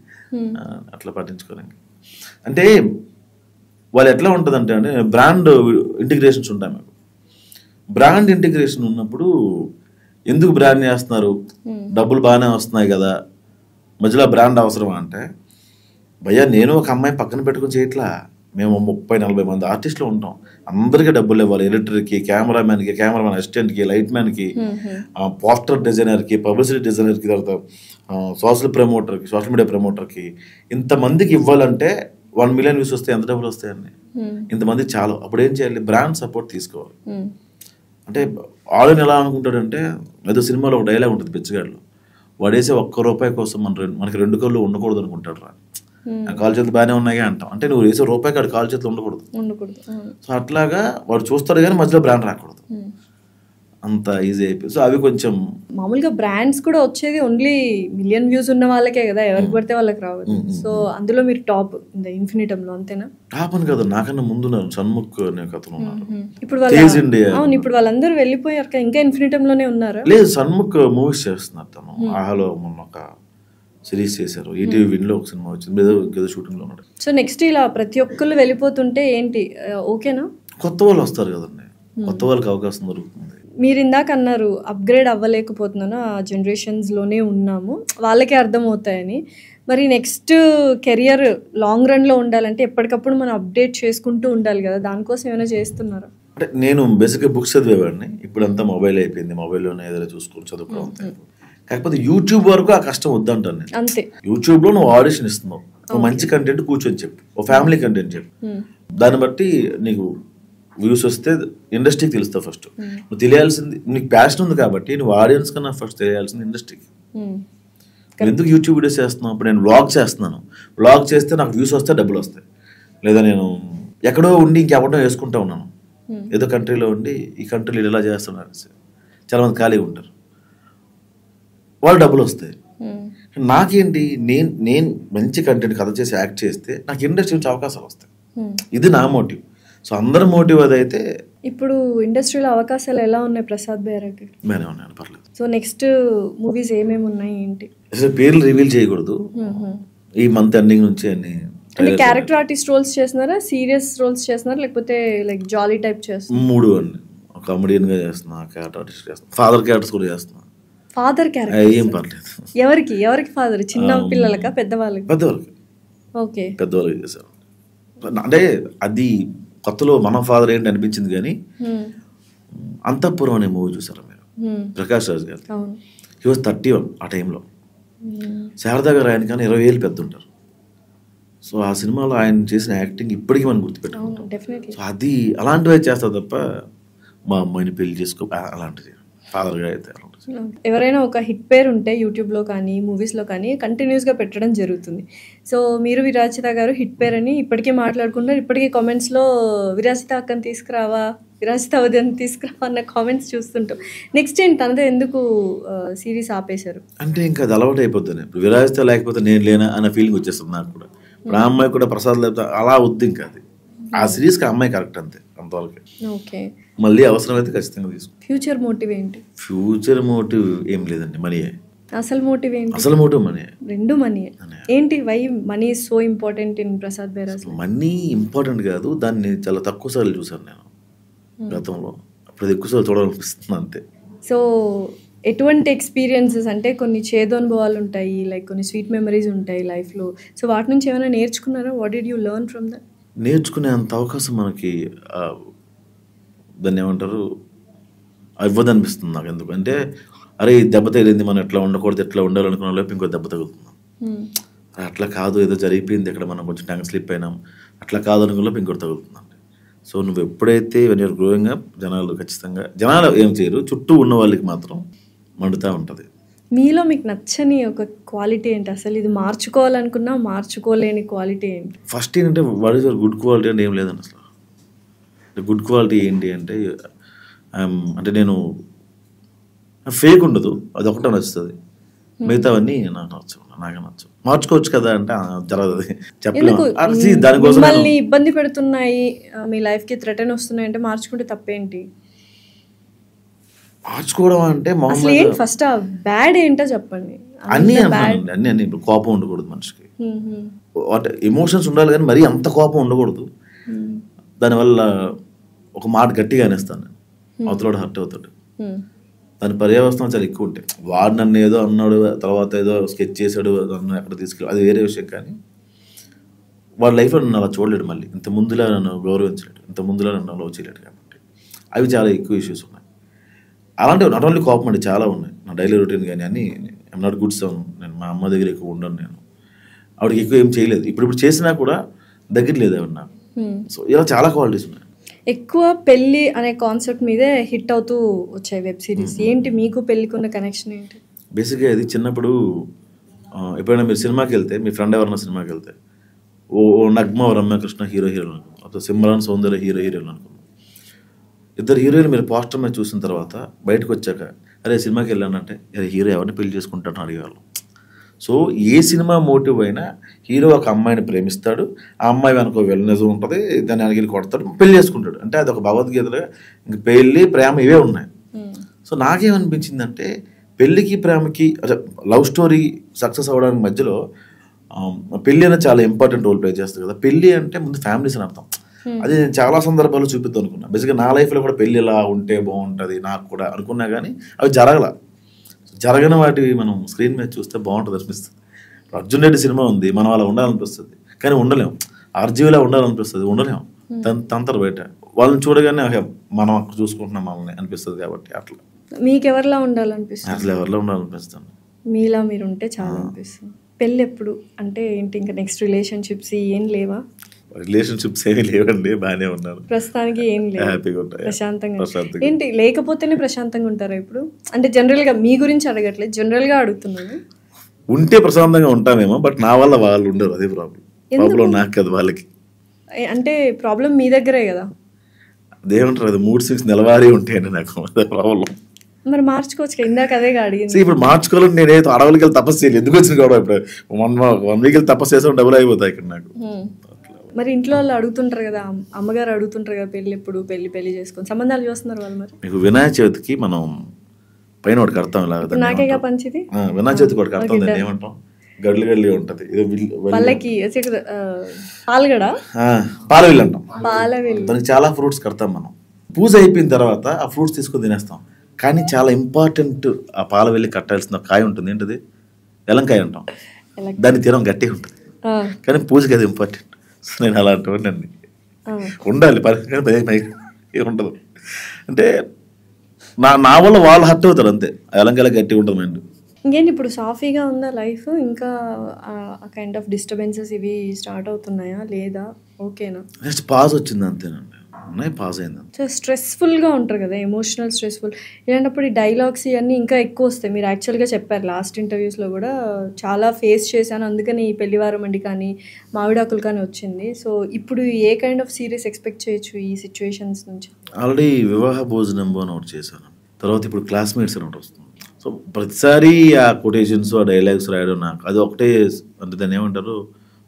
అట్లా పట్టించుకోలేండి. అంటే వాళ్ళు ఎట్లా ఉంటుందంటే అంటే బ్రాండ్ ఇంటిగ్రేషన్స్ ఉంటాయి మాకు. బ్రాండ్ ఇంటిగ్రేషన్ ఉన్నప్పుడు ఎందుకు బ్రాండ్ చేస్తున్నారు, డబ్బులు బాగానే వస్తున్నాయి కదా, మధ్యలో బ్రాండ్ అవసరమా అంటే, భయ్యా నేను ఒక అమ్మాయి పక్కన పెట్టుకుని చేయట్లా, మేము 30-40 మంది ఆర్టిస్టులు ఉంటాం, అందరికీ డబ్బులు ఇవ్వాలి, ఎడిటర్కి, కెమెరామ్యాన్కి, కెమెరామ్యాన్ అసిస్టెంట్కి, లైట్ మ్యాన్కి, పోస్టర్ డిజైనర్కి, పబ్లిసిటీ డిజైనర్కి, తర్వాత సోషల్ ప్రమోటర్కి, సోషల్ మీడియా ప్రమోటర్కి, ఇంతమందికి ఇవ్వాలంటే 1 మిలియన్ వ్యూస్ వస్తే ఎంత డబ్బులు వస్తాయండి, ఇంతమంది చాలు. అప్పుడు ఏం చేయాలి, బ్రాండ్ సపోర్ట్ తీసుకోవాలి. అంటే ఆడియన్ ఎలా అనుకుంటాడంటే, ఏదో సినిమాలో ఒక డైలాగ్ ఉంటుంది బిచ్చగాళ్ళు, వాడేసే ₹1 కోసం మనకి 2 కళ్ళు ఉండకూడదు అనుకుంటాడు రా, ఆ కాలు చేతులు బాగానే ఉన్నాయి అంటాం. అంటే నువ్వు వేసే రూపాయి కాదు కాలు చేతులు ఉండకూడదు. సో అట్లాగా వాడు చూస్తాడు కానీ మధ్యలో బ్రాండ్ రాకూడదు, అంత ఈజీ అయిపోయింది. సో అవి కొంచెం మామూలుగా బ్రాండ్స్ కూడా వచ్చేది ఓన్లీ మిలియన్ వ్యూస్ ఉన్న వాళ్ళకే కదా, ఎవరికి పడితే వాళ్ళకి రావద్దు. సో అందులో మీరు టాప్ ఇన్ఫినిటంలో, అంతేనా? టాప్ అని కదా, నాకన్నా ముందు సన్ముఖ్ అనే కథలు ఉన్నారు. ఇప్పుడు అవును, ఇప్పుడు వాళ్ళందరూ వెళ్ళిపోయారు కదా, ఇంకా ఇన్ఫినిటంలోనే ఉన్నారు. లేదు, సన్ముఖ్ మూవీస్ చేస్తున్నారు తను. ఆహాలో మొన్న ఒక సిరీస్ చేశారు, ఈటీవీ విన్లో ఒక సినిమా వచ్చింది, ఏదో షూటింగ్లో ఉన్నాడు. సో నెక్స్ట్ ఇలా ప్రతి ఒక్కళ్ళు వెళ్ళిపోతుంటే ఏంటి, ఓకేనా? కొత్త వాళ్ళు వస్తారు కదండి, కొత్త వాళ్ళకి అవకాశం దొరుకుతుంది. మీరు ఇందాక అన్నారు అప్గ్రేడ్ అవ్వలేకపోతున్నాను, ఆ జనరేషన్స్లోనే ఉన్నాము, వాళ్ళకే అర్థమవుతాయని. మరి నెక్స్ట్ కెరియర్ లాంగ్ రన్లో ఉండాలంటే ఎప్పటికప్పుడు మనం అప్డేట్ చేసుకుంటూ ఉండాలి కదా, దానికోసం ఏమైనా చేస్తున్నారా? అంటే నేను బేసిక్గా బుక్స్ చదివేవాడిని, ఇప్పుడంతా మొబైల్ అయిపోయింది, మొబైల్లోనే ఏదైనా చూసుకొని చదువుకోవడం. కాకపోతే యూట్యూబ్ వరకు ఆ కష్టం వద్దంటాను నేను. అంతే, యూట్యూబ్లో నువ్వు ఆడిషన్ ఇస్తున్నావు, నువ్వు మంచి కంటెంట్ కూర్చొని చెప్పు, ఓ ఫ్యామిలీ కంటెంట్ చెప్పు, దాన్ని బట్టి నీకు వ్యూస్ వస్తే ఇండస్ట్రీకి తెలుస్తావు. ఫస్ట్ నువ్వు తెలియాల్సింది, నీకు ప్యాషన్ ఉంది కాబట్టి నువ్వు ఆడియన్స్ కన్నా ఫస్ట్ తెలియాల్సింది ఇండస్ట్రీకి. ఎందుకు యూట్యూబ్ వీడియోస్ చేస్తున్నావు? ఇప్పుడు నేను వ్లాగ్ చేస్తున్నాను, వ్లాగ్ చేస్తే నాకు వ్యూస్ వస్తే డబ్బులు వస్తాయి, లేదా నేను ఎక్కడో ఉండి ఇంకెవడో వేసుకుంటా ఉన్నాను, ఏదో కంట్రీలో ఉండి ఈ కంట్రీలో ఇలా చేస్తున్నారు, చాలామంది ఖాళీగా ఉంటారు, వాళ్ళు డబ్బులు వస్తాయి. నాకేంటి, నేను మంచి కంటెంట్ కథ చేసి యాక్ట్ చేస్తే నాకు ఇండస్ట్రీ నుంచి అవకాశాలు వస్తాయి, ఇది నా మోటివ్. సో అందరి మోటివ్ అదైతే. ఇప్పుడు ఇండస్ట్రీలో అవకాశాలు ఎలా ఉన్నాయి ప్రసాద్ బైరాగి? బాగానే ఉన్నాను, పర్లేదు. సో నెక్స్ట్ మూవీస్ ఏమేమి ఉన్నాయి ఏంటి? అసలు పేర్లు రివీల్ చేయకూడదు, ఈ మంత్ ఎండింగ్ నుంచి అన్ని. అంటే క్యారెక్టర్ ఆర్టిస్ట్ రోల్స్ చేస్తున్నారా, సీరియస్ రోల్స్ చేస్తున్నారా, లేకపోతే లైక్ జాలీ టైప్ చేస్తున్నా? 3 అండి, కామెడియన్గా చేస్తున్నా, క్యారెక్టర్ ఆర్టిస్ట్ చేస్తున్నా, ఫాదర్ క్యారెక్టర్స్ కూడా చేస్తున్నా. ఫాదర్ క్యారెక్టర్ ఏం పర్లేదు. ఎవరికి ఫాదర్? చిన్న పిల్లలకా పెద్దవాళ్ళకి? పెద్దవాళ్ళకి. ఓకే, పెద్దవాళ్ళకి చేశారు. అంటే అది కొత్తలో మన ఫాదర్ ఏంటి అనిపించింది, కానీ అంతఃపురం అనే మూవీ చూసారా మీరు, ప్రకాష్ రాజ్ గారు? హీ వాజ్ 31 ఆ టైంలో. శారదా గారు ఆయన కానీ 20 ఏళ్ళు పెద్ద ఉంటారు. సో ఆ సినిమాలో ఆయన చేసిన యాక్టింగ్ ఇప్పటికీ మనం గుర్తుపెట్టుకుంటాం. సో అది అలాంటివే చేస్తా తప్ప మా అమ్మాయిని పెళ్లి చేసుకో అలాంటిది ఫాదర్గా అయితే. ఎవరైనా ఒక హిట్ పేరు ఉంటే యూట్యూబ్లో కానీ మూవీస్లో కానీ కంటిన్యూస్గా పెట్టడం జరుగుతుంది. సో మీరు విరాజిత గారు హిట్ పేరు అని ఇప్పటికే మాట్లాడుకుంటారు, ఇప్పటికీ కామెంట్స్లో విరాజిత అక్కని తీసుకురావా, విరాజిత ఉదయం తీసుకురావా అన్న కామెంట్స్ చూస్తుంటాం. నెక్స్ట్ ఏంటి, తనతో ఎందుకు సిరీస్ ఆపేశారు? అంటే ఇంకా అది అలవాటు అయిపోతుంది. ఇప్పుడు విరాజిత లేకపోతే నేను లేనా అన్న ఫీలింగ్ వచ్చేస్తుంది నాకు కూడా. ఇప్పుడు ఆ అమ్మాయి కూడా ప్రసాద్ లేకపోతే అలా వద్దు, ఇంకా అది ఆ సిరీస్కి ఆ అమ్మాయి కరెక్ట్ అంతే, అంతవరకే. ఓకే, మళ్ళీ అవసరమైతే ఖచ్చితంగా తీసుకో. ఫ్యూచర్ మోటివ్ ఏంటి? ఫ్యూచర్ మోటివ్ ఏం లేదండి, మనీయే. అసలు మోటివ్ ఏంటి? అసలు మోటివ్ మనీ. రెండు మనీ ఏంటి? Why money is so important in Prasad Bairaj? Money important కాదు, దాన్ని చాలా తక్కువ సార్లు చూసాను నేను గతంలో, అప్పుడు ఎక్కువ సార్లు చూడాలనిపిస్తుంది అంతే. సో ఎటువంటి ఎక్స్పీరియన్సెస్ అంటే కొన్ని చేదు అనుభవాలు ఉంటాయి, లైక్ కొన్ని స్వీట్ మెమరీస్ ఉంటాయి లైఫ్లో. సో వాటి నుంచి ఏమైనా నేర్చుకున్నారా? What did you learn from that? నేర్చుకునే అంత అవకాశం మనకి దాన్ని ఏమంటారు ఇవ్వదనిపిస్తుంది నాకు. ఎందుకంటే అరే ఈ దెబ్బ తగిలింది, మనం ఎట్లా ఉండకూడదు, ఎట్లా ఉండాలనుకున్న లోపు ఇంకో దెబ్బ తగులుతున్నాం. అట్లా కాదు, ఏదో జరిగిపోయింది ఇక్కడ, మనం కొంచెం టంగ్ స్లిప్ అయినాం, అట్లా కాదు అనుకున్న లోపు ఇంకోటి తగులుతున్నాం. సో నువ్వు ఎప్పుడైతే వెన్ యూర్ గ్రోయింగ్ అప్, జనాలు ఏం చేయరు, చుట్టూ ఉన్న వాళ్ళకి మాత్రం మండుతూ ఉంటుంది. మీలో మీకు నచ్చని ఒక క్వాలిటీ ఏంటి అసలు? ఇది మార్చుకోవాలనుకున్నా మార్చుకోలేని క్వాలిటీ ఏంటి? ఫస్ట్ ఏంటంటే what is your good quality అంటే ఏం లేదండి అసలు. గుడ్ క్వాలిటీ ఏంటి అంటే అంటే నేను ఫేక్ ఉండదు, అది ఒకటే నచ్చుతుంది, మిగతావన్నీ నాకు నచ్చవు. మార్చుకోవచ్చు కదా అంటే జరగదు, చెప్పలేము. దానికోసం మిమ్మల్ని ఇబ్బంది పెడుతున్నాయి, మీ లైఫ్కి థ్రెటన్ వస్తున్నాయి అంటే మార్చుకుంటే తప్పేంటి? మార్చుకోవడం అంటే ఫస్ట్ బ్యాడ్ ఏంటో చెప్పండి. అన్ని ఇప్పుడు కోపం ఉండకూడదు మనిషికి, అంటే ఎమోషన్స్ ఉండాలి కానీ మరీ అంత కోపం ఉండకూడదు. దానివల్ల ఒక మాట గట్టిగా అనేస్తాను, అవతలోడు హర్ట్ అవుతాడు. దాని పర్యవస్థం చాలా ఎక్కువ ఉంటాయి. వాడు నన్ను ఏదో అన్నాడు, తర్వాత ఏదో స్కెచ్ చేశాడు, నన్ను ఎక్కడ తీసుకెళ్ళి, అది వేరే విషయం. కానీ వాడి లైఫ్లో నన్ను అలా చూడలేడు, మళ్ళీ ఇంత ముందులా నన్ను గౌరవించలేడు, ఇంత ముందులా నన్ను లవ్ చేయలేడు. కాబట్టి అవి చాలా ఎక్కువ ఇష్యూస్ ఉన్నాయి. అలాంటివి నాట్ ఓన్లీ కోపం అండి, చాలా ఉన్నాయి నా డైలీ రొటీన్. కానీ అన్నీ ఐఎమ్ నాట్ గుడ్ సౌండ్, నేను మా అమ్మ దగ్గర ఎక్కువ ఉండను, నేను ఆవిడకి ఎక్కువ ఏం చేయలేదు, ఇప్పుడు చేసినా కూడా దగ్గర లేదు ఆవిడ నాకు. సో ఇలా చాలా క్వాలిటీస్ ఉన్నాయి. ఎక్కువ పెళ్ళి అనే కాన్సెప్ట్ మీదే హిట్ అవుతూ వచ్చాయి వెబ్ సిరీస్. ఏంటి మీకు పెళ్ళికి ఉన్న కనెక్షన్ ఏంటి? బేసిక్గా ఇది చిన్నప్పుడు ఎప్పుడైనా మీరు సినిమాకి వెళ్తే, మీ ఫ్రెండ్ ఎవరన్నా సినిమాకి వెళ్తే, ఓ నగ్మ రమ్యకృష్ణ హీరోలు అనుకున్నాం, అప్పుడు సిమ్రాన్ సౌందర్య హీరోలు అనుకున్నాం. ఇద్దరు హీరోయిన్ మీరు పోస్టర్ మీద చూసిన తర్వాత బయటకు వచ్చాక అరే సినిమాకి వెళ్ళానంటే హీరో ఎవరిని పెళ్లి చేసుకుంటాడని అడిగేవాళ్ళు. సో ఏ సినిమా మోటివ్ అయినా హీరో ఒక అమ్మాయిని ప్రేమిస్తాడు, ఆ అమ్మాయి వెనక నిజం ఉంటుంది, దాన్ని వెనక కొడతాడు, పెళ్లి చేసుకుంటాడు. అంటే అది ఒక భగవద్గీతలో ఇంక పెళ్ళి ప్రేమ ఇవే ఉన్నాయి. సో నాకేమనిపించిందంటే పెళ్ళికి ప్రేమకి లవ్ స్టోరీ సక్సెస్ అవ్వడానికి మధ్యలో పెళ్ళి అనేది చాలా ఇంపార్టెంట్ రోల్ ప్లే చేస్తుంది కదా. పెళ్ళి అంటే ముందు ఫ్యామిలీస్ అని అర్థం. అది నేను చాలా సందర్భాల్లో చూపిద్దాం అనుకున్నా. బేసిక్గా నా లైఫ్లో కూడా పెళ్ళి ఇలా ఉంటే బాగుంటుంది నాకు కూడా అనుకున్నా, కానీ అవి జరగని వాటివి మనం స్క్రీన్ మీద చూస్తే బాగుంటుంది అనిపిస్తుంది. అర్జున్ రెడ్డి సినిమా ఉంది, మనం అలా ఉండాలనిపిస్తుంది కానీ ఉండలేం. ఆర్జీవిలా ఉండాలనిపిస్తుంది, ఉండలేం. తంతరు బయట వాళ్ళని చూడగానే మనం అక్కడ చూసుకుంటున్నాం మనల్ని అనిపిస్తుంది. కాబట్టి అట్లా మీకు ఎవరిలా ఉండాలనిపిస్తుంది? అట్లా ఎవరిలో ఉండాలనిపిస్తుంది, మీలా మీరు ఉంటే చాలా అనిపిస్తుంది. పెళ్ళి ఎప్పుడు అంటే ఏంటి? ఇంకా నెక్స్ట్ రిలేషన్షిప్స్ ఏం లేవా? రిలేషన్షిప్స్ ఏమీ లేవండి, బాగానే ఉన్నాను ప్రస్తుతానికి. ఏం లేదు, హ్యాపీగా ఉంటాయి, ప్రశాంతంగా. ఏంటి లేకపోతేనే ప్రశాంతంగా ఉంటారా ఇప్పుడు? అంటే జనరల్గా మీ గురించి అడగట్లేదు, జనరల్గా అడుగుతున్నాను. ఉంటే ప్రశాంతంగా ఉంటామేమో, బట్ నా వల్ల వాళ్ళు ఉండరు, అదే ప్రాబ్లం నాకు కదా వాళ్ళకి. అంటే ప్రాబ్లం మీ దగ్గరే కదా. అదేమంటారు, అది మూడ్ స్వింగ్స్ నెలవారీ ఉంటాయండి నాకు, అదే ప్రాబ్లం. మరి మార్చుకోవచ్చు, ఇందాక అదే అడిగింది. ఇప్పుడు మార్చుకోవాలని నేనేదో అడవులకి వెళ్ళి తపస్సు చేయాలి, ఎందుకు వచ్చిన కూడా ఇప్పుడు 1 వీక్ వెళ్ళి తపస్సు చేసాం డబుల్ అయిపోతాయి ఇక్కడ నాకు. మరి ఇంట్లో వాళ్ళు అడుగుతుంటారు కదా, అమ్మగారు అడుగుతుంటారు కదా పెళ్ళి ఎప్పుడు, పెళ్లి చేసుకొని సంబంధాలు చూస్తున్నారు వాళ్ళు. మరి మీకు వినాయక చవితికి మనం పైన ఒకటి కడతాం, నాకేగా పంచిది, వినాయక చవితికి ఒకటి కడతాం, దాన్ని ఏమంటాం, గడ్లు ఉంటది, వాళ్ళకి పాలగడ, పాలవిల్లు అంటాం. దానికి చాలా ఫ్రూట్స్ కడతాం మనం. పూజ అయిపోయిన తర్వాత ఆ ఫ్రూట్స్ తీసుకొని తినేస్తాం. కానీ చాలా ఇంపార్టెంట్, ఆ పాలవెల్లి కట్టాల్సిన కాయ ఉంటుంది, ఏంటది, వెలంకాయ అంటాం. దాన్ని తినం గట్టిగా ఉంటుంది, కానీ పూజకి అది ఇంపార్టెంట్. నేను అలాంటివన్నీ ఉండాలి, ఉండదు. అంటే నా వల్ల వాళ్ళు హర్ట్ అవుతారు అంతే, వెలంకాయలు గట్టిగా ఉంటుంది మైండ్. ఇంకేంటి ఇప్పుడు సాఫీగా ఉందా లైఫ్? ఇంకా ఆ కైండ్ ఆఫ్ డిస్టర్బెన్సెస్ ఇవి స్టార్ట్ అవుతున్నాయా లేదా? ఓకేనా? నెక్స్ట్ పాజ్ వచ్చింది అంతేనండి, పాజ్ అయింది. సో స్ట్రెస్ఫుల్గా ఉంటారు కదా, ఎమోషనల్ స్ట్రెస్ఫుల్. ఇలాంటప్పుడు ఈ డైలాగ్స్ ఇవన్నీ ఇంకా ఎక్కువ వస్తాయి. మీరు యాక్చువల్గా చెప్పారు లాస్ట్ ఇంటర్వ్యూస్లో కూడా, చాలా ఫేస్ చేశాను అందుకని ఈ పెళ్లివారం అండి కానీ మావిడాకులు కానీ వచ్చింది. సో ఇప్పుడు ఏ కైండ్ ఆఫ్ సీరియస్ ఎక్స్పెక్ట్ చేయొచ్చు ఈ సిచ్యువేషన్స్ నుంచి? ఆల్రెడీ వివాహ భోజనం అని ఒకటి చేశాను, తర్వాత ఇప్పుడు క్లాస్మేట్స్ అని ఒకటి వస్తుంది. సో ప్రతిసారి ఆ కొటేషన్స్, ఆ డైలాగ్స్ రాయడం నాకు అది ఒకటే, అంటే దాన్ని ఏమంటారు,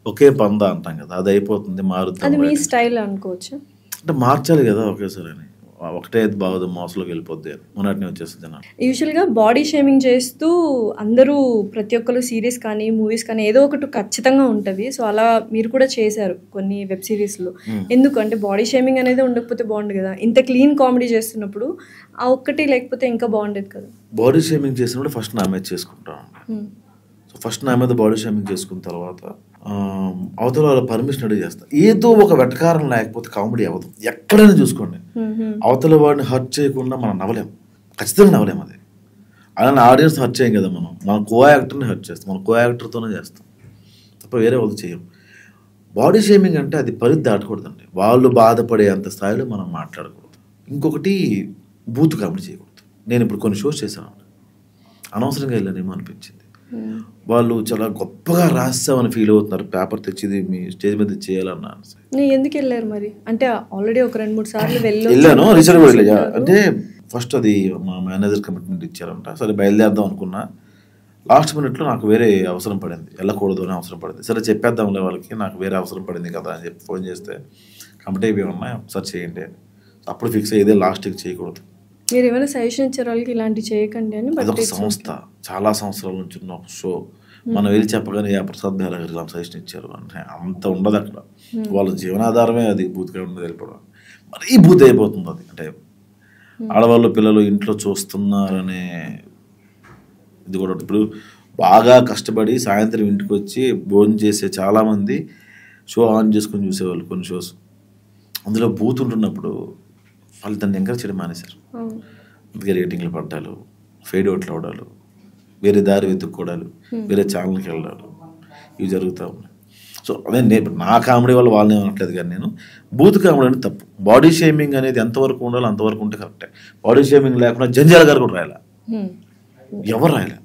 ఒకే పంద అంటాం కదా, అది అయిపోతుంది, మారుతుంది. అది మీ స్టైల్ అనుకోవచ్చు. అంటే మార్చాలి కదా ఒకేసారి అని. ఒకటే బాగోదు మోసలోకి వెళ్ళిపోద్ది అని మొన్నటిని వచ్చేస్తుంది జనాలు. యూజువల్గా బాడీ షేమింగ్ చేస్తూ అందరూ ప్రతి ఒక్కరు సిరీస్ కానీ మూవీస్ కానీ ఏదో ఒకటి ఖచ్చితంగా ఉంటుంది. సో అలా మీరు కూడా చేశారు కొన్ని వెబ్ సిరీస్లో. ఎందుకు అంటే బాడీ షేమింగ్ అనేది ఉండకపోతే బాగుండు కదా, ఇంత క్లీన్ కామెడీ చేస్తున్నప్పుడు ఆ ఒక్కటి లేకపోతే ఇంకా బాగుండేది కదా. బాడీ షేమింగ్ చేసినప్పుడు ఫస్ట్ నా మీద చేసుకుంటాను. సో ఫస్ట్ నా మీద బాడీ షేమింగ్ చేసుకున్న తర్వాత అవతల వాళ్ళ పర్మిషన్ అడిగి చేస్తా. ఏదో ఒక వెటకారం లేకపోతే కామెడీ అవ్వదు. ఎక్కడైనా చూసుకోండి, అవతల వాడిని హర్ట్ చేయకుండా మనం నవ్వలేము, ఖచ్చితంగా నవ్వలేము. అది అలానే ఆడియన్స్ హర్ట్ చేయం కదా, మన కో యాక్టర్ని హర్ట్ చేస్తాం, మన కో యాక్టర్తోనే చేస్తాం తప్ప వేరే వాళ్ళు చేయం. బాడీ షేమింగ్ అంటే అది పరిధి దాటకూడదండి. వాళ్ళు బాధపడే అంత స్థాయిలో మనం మాట్లాడకూడదు. ఇంకొకటి బూత్ కామెడీ చేయకూడదు. నేను ఇప్పుడు కొన్ని షోస్ చేశాను, అనవసరంగా వెళ్ళానేమో అనిపించింది. వాళ్ళు చాలా గొప్పగా రాస్తామని ఫీల్ అవుతున్నారు, పేపర్ తెచ్చిది మీ స్టేజ్ మీద చేయాలన్నా. ఎందుకు వెళ్ళారు మరి? అంటే ఆల్రెడీ ఒక 2-3 సార్లు వెళ్ళాను, రీసెంట్గా వెళ్ళా. అంటే ఫస్ట్ అది మా మేనేజర్ కమిట్మెంట్ ఇచ్చారంట, సరే బయలుదేరదాం అనుకున్నా. లాస్ట్ మినిట్లో నాకు వేరే అవసరం పడింది, వెళ్ళకూడదు అని అవసరం పడింది. సరే చెప్పేద్దాంలే వాళ్ళకి, నాకు వేరే అవసరం పడింది కదా అని చెప్పి ఫోన్ చేస్తే కమిటీ ఏమన్నా ఒకసారి చేయండి అని. అప్పుడు ఫిక్స్ అయ్యేదే లాస్ట్కి చేయకూడదు. మీరు ఏమైనా సజెషన్ ఇచ్చారు వాళ్ళకి ఇలాంటి చేయకండి అని? అదొక సంస్థ, చాలా సంవత్సరాల నుంచి ఉన్న ఒక షో. మనం వెళ్ళి చెప్పగానే ప్రసాద్ బెహ్రా గారు ఇలా సజెషన్ ఇచ్చారు అంటే అంత ఉండదు అక్కడ. వాళ్ళ జీవనాధారమే అది బూత్గా ఉండదు, వెళ్ళిపోవడం. మరీ బూత్ అయిపోతుంది అది. అంటే ఆడవాళ్ళు పిల్లలు ఇంట్లో చూస్తున్నారనే ఇది కూడా. ఇప్పుడు బాగా కష్టపడి సాయంత్రం ఇంటికి వచ్చి భోజనం చేసే చాలామంది షో ఆన్ చేసుకొని చూసేవాళ్ళు కొన్ని షోస్. అందులో బూత్ ఉంటున్నప్పుడు వాళ్ళు దాన్ని ఎంకరేజ్ చేయడం మానేశారు. అందుకే రేటింగ్లు పడ్డాలు, ఫేడ్ అవుట్లు అవడాలు, వేరే దారి వెతుక్కోవడాలు, వేరే ఛానల్కి వెళ్ళడాలు, ఇవి జరుగుతూ ఉన్నాయి. సో అదే నేను నా కామెడీ వల్ల వాళ్ళని అనట్లేదు, కానీ నేను బూత్ కామెడీ అనేది తప్పు. బాడీ షేమింగ్ అనేది ఎంతవరకు ఉండాలో అంతవరకు ఉంటే కరెక్టే. బాడీ షేమింగ్ లేకుండా జంజాల గారు కూడా రాయాల, ఎవరు రాయలే.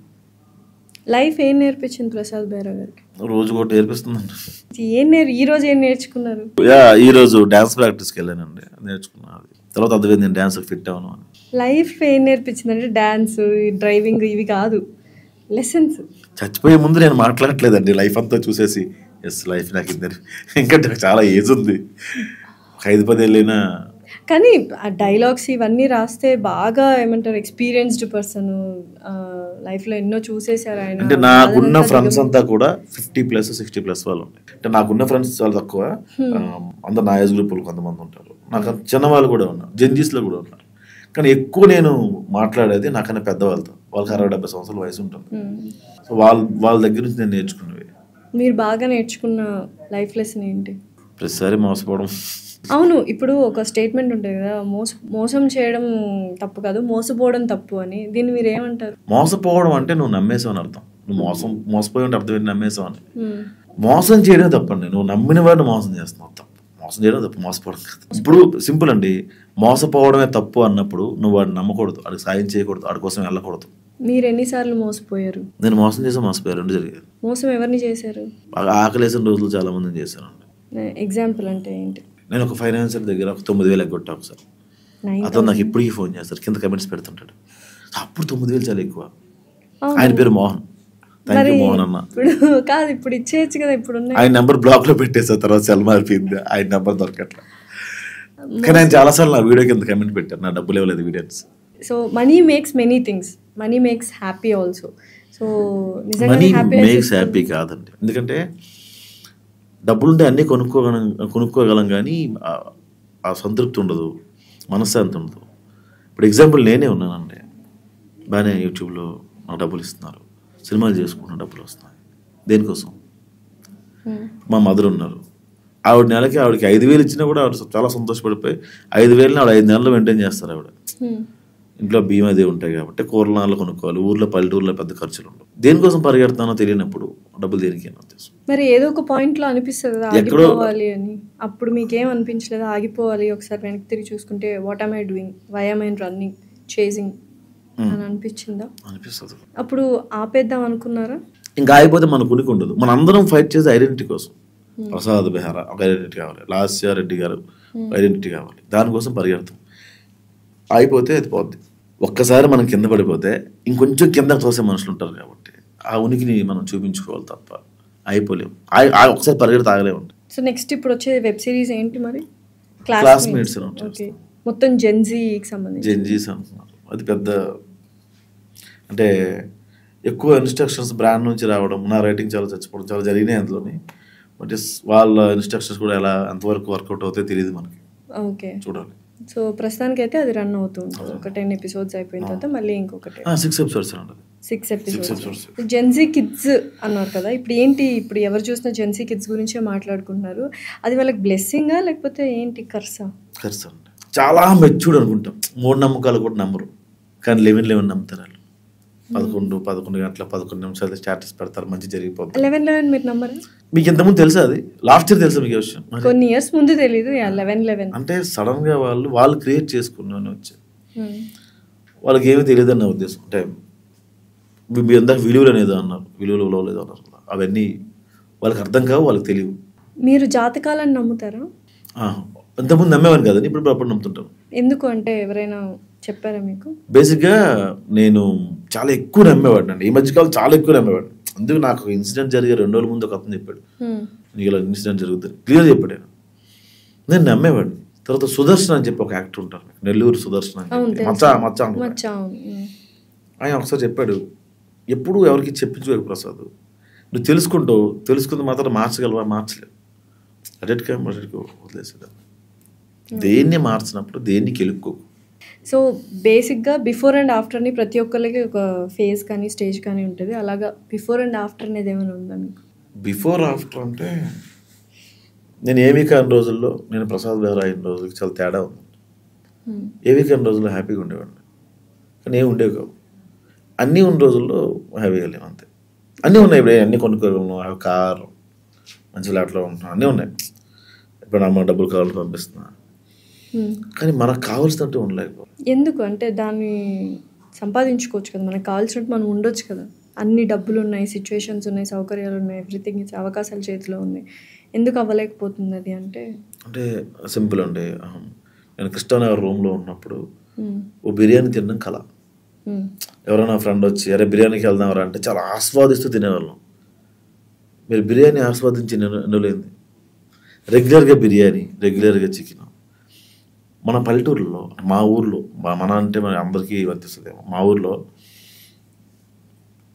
లైఫ్ ఏం నేర్పించింది ప్రసాద్ బెహ్రా గారికి? రోజు ఒకటి నేర్పిస్తుందండి. ఈ రోజు ఏం నేర్చుకున్నారు? ఈ రోజు డాన్స్ ప్రాక్టీస్కి వెళ్ళానండి, నేర్చుకున్నాను. తర్వాత అదే నేను డాన్స్ ఫిట్ అవ్వను అని. లైఫ్ ఏం నేర్పించింది అంటే డాన్స్, డ్రైవింగ్ ఇవి కాదు, లెసన్స్. చచ్చిపోయే ముందు నేను మాట్లాడట్లేదండి, లైఫ్ అంతా చూసేసి ఎస్ లైఫ్ నాకు ఇద్దరు, ఇంకా చాలా ఏజ్ ఉంది, 5-10 ఏళ్ళైనా. కానీ ఆ డైలాగ్స్ ఇవన్నీ రాస్తే బాగా ఏమంటారు ఎక్స్పీరియన్స్డ్ పర్సన్, లైఫ్లో ఎన్నో చూసేశారు ఆయన. అంటే నాకున్న ఫ్రెండ్స్ అంతా కూడా 50+ 60+ వాళ్ళు ఉంటాయి. అంటే నాకున్న ఫ్రెండ్స్ చాలా తక్కువ, అందరు నా ఏజ్ గ్రూపులు కొంతమంది ఉంటారు. నాకు చిన్న వాళ్ళు కూడా ఉన్నారు, జెన్జీస్లో కూడా ఉన్నారు. కానీ ఎక్కువ నేను మాట్లాడేది నాకన్నా పెద్దవాళ్ళతో, వాళ్ళకి 60-70 సంవత్సరాల వయసు ఉంటుంది. సో వాళ్ళ దగ్గర నుంచి నేను నేర్చుకున్నవి. మీరు బాగా నేర్చుకున్న లైఫ్ లెసన్ ఏంటి? ప్రతిసారి మోసపోవడం. అవును, ఇప్పుడు ఒక స్టేట్మెంట్ ఉంటుంది కదా, మోసం చేయడం తప్పు కాదు, మోసపోవడం తప్పు అని. దీన్ని మీరు ఏమంటారు? మోసపోవడం అంటే నువ్వు నమ్మేసావు అని అర్థం. నువ్వు మోసపోయి ఉంటే అర్థం ఏంటి? నమ్మేసావు అని. మోసం చేయడం తప్పండి, నువ్వు నమ్మిన వాడిని మోసం చేస్తున్నావు తప్పు. మోసం చేయడం తప్పు, మోసపోవడం కాదు. ఇప్పుడు సింపుల్ అండి, మోసపోవడమే తప్పు అన్నప్పుడు నువ్వు వాడిని నమ్మకూడదు, వాడికి సాయం చేయకూడదు, వాడి కోసం వెళ్ళకూడదు. మీరు ఎన్నిసార్లు మోసపోయారు? నేను మోసం చేసి మోసపోయారు, 2 జరిగాయి. మోసం ఎవరిని చేశారు? ఆకలేసిన రోజులు చాలా మందిని చేశానండి. ఎగ్జాంపుల్ అంటే ఏంటి? నేను ఒక ఫైనాన్సర్ దగ్గర 9,000 ఎగ్గొట్టా ఒకసారి. అతను నాకు ఇప్పటికీ ఫోన్ చేస్తారు, కింద కమెంట్స్ పెడుతుంటాడు. అప్పుడు 9,000 చాలా ఎక్కువ. ఆయన పేరు మోహన్. థ్యాంక్ యూ మోహన్ అన్న. కాదు, ఇప్పుడు ఇచ్చేయచ్చు కదా. ఇప్పుడు ఆయన నెంబర్ బ్లాక్ లో పెట్టేసా, తర్వాత సెల్ మారిపోయింది, ఆయన నెంబర్ దొరకట్లా. కానీ ఆయన చాలాసార్లు నా వీడియో కింద కమెంట్ పెట్టారు, నా డబ్బులు ఇవ్వలేదు videos. So money makes many things, money makes happy also. So money makes happy కాదండి, ఎందుకంటే డబ్బులుంటే అన్నీ కొనుక్కోగలం కానీ ఆ సంతృప్తి ఉండదు, మనశ్శాంతి ఉండదు. ఇప్పుడు ఎగ్జాంపుల్ నేనే ఉన్నానండి, బాగానే యూట్యూబ్లో నాకు డబ్బులు ఇస్తున్నారు, సినిమాలు చేసుకుంటున్న డబ్బులు వస్తున్నాయి. దేనికోసం? మా మదర్ ఉన్నారు, ఆవిడ నెలకి ఆవిడకి 5,000 ఇచ్చినా కూడా ఆవిడ చాలా సంతోషపడిపోయి 5,000 ఆవిడ 5 నెలలు మెయింటైన్ చేస్తారు. ఆవిడ ఇంట్లో బియ్యం అదే ఉంటాయి కాబట్టి కూరలు కొనుక్కోవాలి, ఊర్లో పల్లెటూరులో పెద్ద ఖర్చులు ఉండవు. దేనికోసం పరిగెడతానో తెలియనప్పుడు డబ్బులు దేనికి అని ఉద్దేశం. మరి ఏదో ఒక పాయింట్లో అనిపిస్తుంది ఆగిపోవాలి అని. అప్పుడు మీకేం అనిపించలేదు ఆగిపోవాలి, ఒకసారి వెనక్కి తిరిగి చూసుకుంటే what am I doing, why am I running, chasing అని అనిపించిందా? అనిపిస్తుంది. అప్పుడు ఆపేద్దాం అనుకున్నారా? ఇంకా ఆగిపోతే మన కునికి ఉండదు. మన అందరం ఫైట్ చేసే ఐడెంటిటీ కోసం. ప్రసాద్ బెహ్రా ఒక ఐడెంటిటీ కావాలి, లాస్య రెడ్డి గారు ఐడెంటిటీ కావాలి, దానికోసం పరిగెడతాం. ఆగిపోతే అది పోద్ది. ఒక్కసారి మనం కింద పడిపోతే ఇంకొంచెం కింద తోసే మనుషులు ఉంటారు కాబట్టి ఆ ఉనికిని మనం చూపించుకోవాలి తప్ప అయిపోలేము. ఒకసారి పరిగెడితే ఆగలేము. సో నెక్స్ట్ ఇప్పుడు వచ్చే వెబ్ సిరీస్ ఏంటి మరి? క్లాస్మేట్స్. మొత్తం జెన్జీకి సంబంధించి. జెన్జీస్ అంటున్నారు. అది పెద్ద అంటే ఎక్కువ ఇన్స్ట్రక్షన్స్ బ్రాండ్ నుంచి రావడం, నా రైటింగ్ చాలా చచ్చిపోవడం చాలా జరిగినాయి అందులోని. బట్ వాళ్ళ ఇన్స్ట్రక్షన్స్ కూడా ఎలా ఎంతవరకు వర్కౌట్ అవుతాయో తెలియదు మనకి. ఓకే, చూడాలి. సో ప్రస్తుతానికి అయితే అది రన్ అవుతుంది. ఒక 10 episodes అయిపోయిన తర్వాత మళ్ళీ ఇంకొకటి 6 episodes ఉంటుంది. 6 episodes. జెన్జీ కిడ్స్ అన్నారు కదా, ఇప్పుడు ఏంటి, ఇప్పుడు ఎవరు చూసినా జెన్జీ కిడ్స్ గురించే మాట్లాడుకుంటున్నారు. అది వాళ్ళకి బ్లెస్సింగా లేకపోతే ఏంటి కర్సా? కర్సా అండి. చాలా మెచ్యూర్డ్ అనుకుంటాం, మూఢనమ్మకాలు కూడా నమ్మరు, కానీ 11 నమ్ముతారు వాళ్ళు. 11 గంటల 11 నిమిషాలు స్టాటస్ పెడతారు, మంచి జరిగిపోతుంది. 11 మీరు నమ్మరు? మీకు ఇంతకుముందు తెలుసా? అది లాస్ట్ ఇయర్ తెలుసా మీకు విషయం? కొన్ని ఇయర్స్ ముందు తెలీదు. 11 అంటే సడన్ గా వాళ్ళు క్రియేట్ చేసుకున్నాను వచ్చి వాళ్ళకి ఏమీ తెలియదు అన్న ఉద్దేశం. అంటే మీరు ఇందాక విలువలు అనేది అన్నారు, విలువలు లేదో అన్నారు, అవన్నీ వాళ్ళకి అర్థం కావు, వాళ్ళకి తెలియవు. మీరు జాతకాలను నమ్ముతారా? ఇంతకుముందు నమ్మేవాడిని కదండి, ఇప్పుడు అప్పుడు నమ్ముతుంటాను. ఎందుకు అంటే ఎవరైనా చెప్పారా మీకు? బేసిక్గా నేను చాలా ఎక్కువ నమ్మేవాడిని అండి, ఈ మధ్యకాలం చాలా ఎక్కువ నమ్మేవాడిని. అందుకు నాకు ఇన్సిడెంట్ జరిగే 2 రోజుల ముందు ఒక అతను చెప్పాడు, నీకు ఇలా ఇన్సిడెంట్ జరుగుతుంది క్లియర్ చెప్పాడు. నేను నమ్మేవాడిని. తర్వాత సుదర్శన్ అని చెప్పి ఒక యాక్టర్ ఉంటారు, నెల్లూరు సుదర్శన్ అని, మచ్చ ఆయన ఒకసారి చెప్పాడు, ఎప్పుడు ఎవరికి చెప్పించుకోకు ప్రసాద్, నువ్వు తెలుసుకుంది మాత్రం మార్చగలవా? మార్చలేవు. అడెట్గా వదిలేసేదాన్ని. దేన్ని మార్చినప్పుడు దేన్ని కెలుక్కోకు. సో బేసిక్గా బిఫోర్ అండ్ ఆఫ్టర్ని ప్రతి ఒక్కరికి ఒక ఫేజ్ కానీ స్టేజ్ కానీ ఉంటుంది. అలాగా బిఫోర్ అండ్ ఆఫ్టర్ అనేది ఏమైనా ఉందా మీకు? బిఫోర్ ఆఫ్టర్ అంటే నేను ఏమీ కాని రోజుల్లో, నేను ప్రసాద్ గారు అయిన రోజులకి చాలా తేడా ఉంది. ఏమీ కాని రోజుల్లో హ్యాపీగా ఉండేవాడిని, కానీ ఏమి ఉండేవి కావు. అన్నీ ఉన్న రోజుల్లో హ్యాపీగా లేవు, అంతే. అన్నీ ఉన్నాయి, ఇప్పుడు అన్నీ కొనుక్కోగలను, కారు, మంచి ఫ్లాట్లో ఉంటున్నాను, అన్నీ ఉన్నాయి. ఇప్పుడు అమ్మ డబ్బులు కావాలని పంపిస్తున్నా, కానీ మనకు కావాల్సినట్టు ఉండలేకపో. ఎందుకు అంటే దాన్ని సంపాదించుకోవచ్చు కదా, మనకు కావాల్సినట్టు మనం ఉండొచ్చు కదా. అన్ని డబ్బులు ఉన్నాయి, సిచ్యువేషన్స్ ఉన్నాయి, సౌకర్యాలు ఉన్నాయి, ఎవ్రీథింగ్ అవకాశాలు చేతిలో ఉన్నాయి, ఎందుకు అవ్వలేకపోతుంది అది? అంటే సింపుల్ అండి. నేను కృష్ణానగర్ రూమ్లో ఉన్నప్పుడు ఓ బిర్యానీ తినడం కళ. ఎవరైనా ఫ్రెండ్ వచ్చి అరే బిర్యానీకి వెళ్దాంరా అంటే చాలా ఆస్వాదిస్తూ తినేవాళ్ళం. మీరు బిర్యానీ ఆస్వాదించి నిలలేంది, రెగ్యులర్గా బిర్యానీ, రెగ్యులర్గా చికెన్. మన పల్లెటూరులో, మా ఊర్లో, మన అంటే మన అందరికీ వర్తిస్తుంది, మా ఊర్లో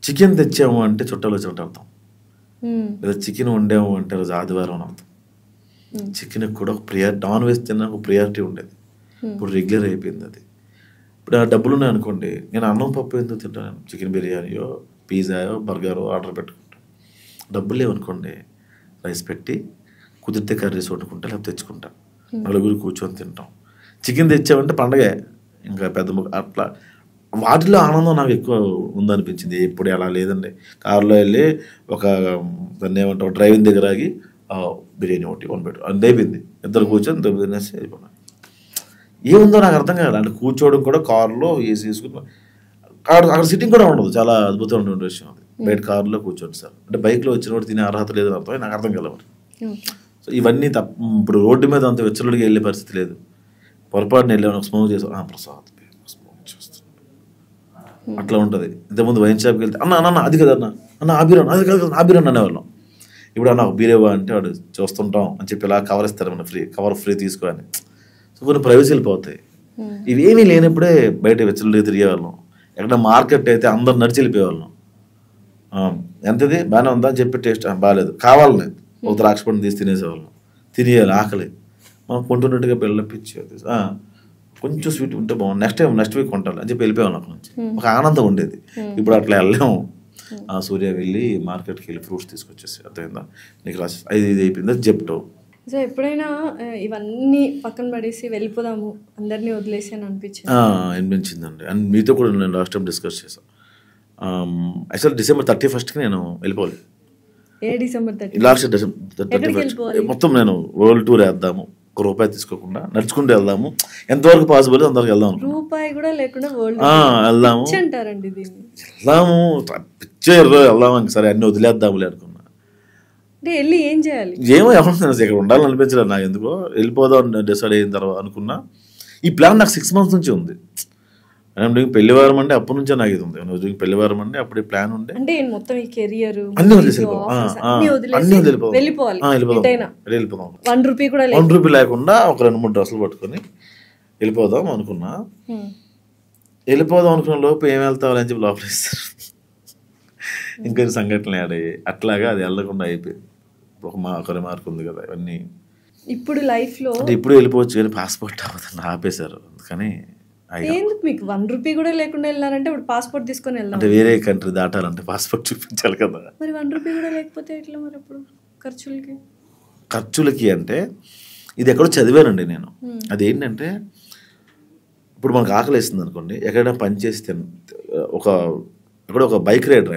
చికెన్ తెచ్చాము అంటే చుట్టాలు వచ్చినట్టు అర్థం, లేదా చికెన్ వండాము అంటే రోజు ఆదివారం అని అర్థం. చికెన్కి కూడా ఒక నాన్ వెజ్ తిన్నా ఒక ప్రియారిటీ ఉండేది, ఇప్పుడు రెగ్యులర్ అయిపోయింది అది. ఇప్పుడు ఆ డబ్బులు ఉన్నాయి అనుకోండి, నేను అన్నం పప్పు ఎందుకు తింటాను, చికెన్ బిర్యానీయో పిజ్జాయో బర్గరో ఆర్డర్ పెట్టుకుంటాను. డబ్బులు లేవనుకోండి, రైస్ పెట్టి కుదిరితే కర్రీస్ వండుకుంటా, లేకపోతే తెచ్చుకుంటా, నలుగురు కూర్చొని తింటాం. చికెన్ తెచ్చామంటే పండగే, ఇంకా పెద్ద అట్లా. వాటిలో ఆనందం నాకు ఎక్కువ ఉందనిపించింది. ఎప్పుడు అలా లేదండి. కారులో వెళ్ళి ఒక దాన్ని ఏమంటావు డ్రైవింగ్ దగ్గర ఆగి బిర్యానీ ఒకటి పెట్టు అది అయిపోయింది, ఇద్దరు కూర్చొని తినేసి అయిపోయినా. ఏముందో నాకు అర్థం కాదు. అంటే కూర్చోవడం కూడా కారులో ఏసీ తీసుకుని, అక్కడ సిట్టింగ్ కూడా ఉండదు, చాలా అద్భుతమైన విషయం అది. బయట కారులో కూర్చోండి సార్ అంటే, బైక్లో వచ్చిన వాడు తినే అర్హత లేదని అర్థం, నాకు అర్థం కలవాలి. సో ఇవన్నీ ఇప్పుడు రోడ్డు మీద అంత వెచ్చలుడిగా వెళ్ళే పరిస్థితి లేదు. పొరపాటున వెళ్ళాను, స్మోక్ చేసాం, ప్రసాద్ స్మోక్ చేస్తున్నాడు, అట్లా ఉంటుంది. ఇంతకుముందు వైన్ షాప్కి వెళ్తే అన్న అది కదా అన్న ఆబీరన్, అది కదా ఆబీరన్ అనేవాళ్ళం. ఇప్పుడు అన్న బీరేవా అంటే వాడు చూస్తుంటాం అని చెప్పి ఇలా కవర్ ఇస్తారు, మన కవర్ ఫ్రీ తీసుకోని. సో కొన్ని ప్రైవసీలు పోతాయి. ఇవేమీ లేనప్పుడే బయట వెచ్చలుడిగా తిరిగేవాళ్ళం. ఎక్కడ మార్కెట్ అయితే అందరు నడిచి వెళ్ళిపోయేవాళ్ళం. ఎంతది బాగానే ఉందా అని చెప్పి టేస్ట్ బాగాలేదు కావాలని ఒక ద్రాక్ష పండు తీసి తినేసేవాళ్ళం. తినేయాలి, ఆకలి మనం కొంటున్నట్టుగా పిల్లపిచ్చి కొంచెం స్వీట్ ఉంటే బాగుంది, నెక్స్ట్ వీక్ కొంటాలి అని చెప్పి వెళ్ళిపోయాం అక్కడ నుంచి. ఒక ఆనందం ఉండేది. ఇప్పుడు అట్లా వెళ్ళాము. సూర్య వెళ్ళి మార్కెట్కి వెళ్ళి ఫ్రూట్స్ తీసుకొచ్చేసి అర్థమైందా, నీకు రాసి ఇది అయిపోయింది అది చెప్తావు. సో ఎప్పుడైనా ఇవన్నీ పక్కన పడేసి వెళ్ళిపోదాము అందరినీ వదిలేసి అని అనిపించిందండి. అండ్ మీతో కూడా నేను లాస్ట్ టైం డిస్కస్ చేశాను. యాక్చువల్ December 31st నేను వెళ్ళిపోవాలి. లాస్ట్ December 31st మొత్తం నేను వరల్డ్ టూర్ వేద్దాము, ₹1 తీసుకోకుండా నడుచుకుంటూ వెళ్దాము, ఎంతవరకు పాసిబుల్ అంతవరకు వెళ్దాము. రూపాయి కూడా లేకుండా వెళ్దాము వెళ్దాము సరే అన్ని వదిలేద్దాములే అనుకున్నా. వెళ్ళి ఏం చేయాలి, ఏమో ఎవరు ఇక్కడ ఉండాలని అనిపించలేదు నాకు. ఎందుకో వెళ్ళిపోదాం డిసైడ్ అయిన తర్వాత అనుకున్నా. ఈ ప్లాన్ నాకు 6 months నుంచి ఉంది. పెళ్లివారం అంటే అప్పటి నుంచే నాకు ఇది ఉంది. పెళ్లివారం అంటే అప్పుడు ప్లాన్ ఉండే, మొత్తం ఈ కెరియర్ అన్ని వెళ్ళిపోదాం. ₹1 లేకుండా ఒక 2-3 డ్రెస్సులు పట్టుకొని వెళ్ళిపోదాం అనుకున్నా. వెళ్ళిపోదాం అనుకున్న లోపు ఏం వెళ్తావు అని చెప్పి లోపల ఇస్తారు. ఇంకొన్ని సంఘటనలు యాడ్ అయ్యాయి. అట్లాగా అది వెళ్ళకుండా అయిపోయింది. ఒక రిమార్క్ ఉంది కదా ఇవన్నీ. ఇప్పుడు లైఫ్లో అంటే ఇప్పుడు వెళ్ళిపోవచ్చు కానీ పాస్పోర్ట్ అవ్వదని ఆపేశారు. అందుకని ఎందుకు మీకు ₹1 కూడా లేకుండా వెళ్ళారంటే ఇప్పుడు పాస్పోర్ట్ తీసుకొని వెళ్దాం అంటే వేరే కంట్రీ దాటాలంటే పాస్పోర్ట్ చూపించాలి కదా. మరి ₹1 కూడా లేకపోతే ఎట్లా మరి అప్పుడు ఖర్చులకి అంటే ఇది ఎక్కడో చదివానండి నేను. అదేంటంటే ఇప్పుడు మనకు ఆకలి వేస్తుంది అనుకోండి, ఎక్కడైనా పని చేస్తే ఎక్కడో ఒక బైక్ రైడర్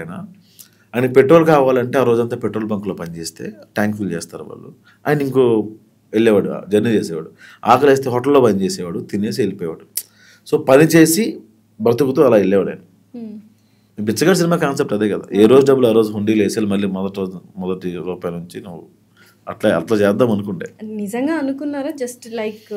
ఆయన పెట్రోల్ కావాలంటే ఆ రోజంతా పెట్రోల్ బంక్లో పనిచేస్తే ట్యాంక్ ఫిల్ చేస్తారు వాళ్ళు. ఆయన ఇంకో వెళ్ళేవాడు, జర్నీ చేసేవాడు. ఆకలి వేస్తే హోటల్లో పని చేసేవాడు, తినేసి వెళ్ళిపోయేవాడు. సో పని చేసి బ్రతుకుతూ అలా వెళ్ళేవాడు ఆయన. బిచ్చగాడి సినిమా కాన్సెప్ట్ అదే కదా. ఏ రోజు డబ్బులు ఆ రోజు హుండీలు వేసేయాలి, మళ్ళీ మొదటి రూపాయల నుంచి నువ్వు అట్లా చేద్దాం అనుకుంటే. నిజంగా అనుకున్నారా? జస్ట్ లైక్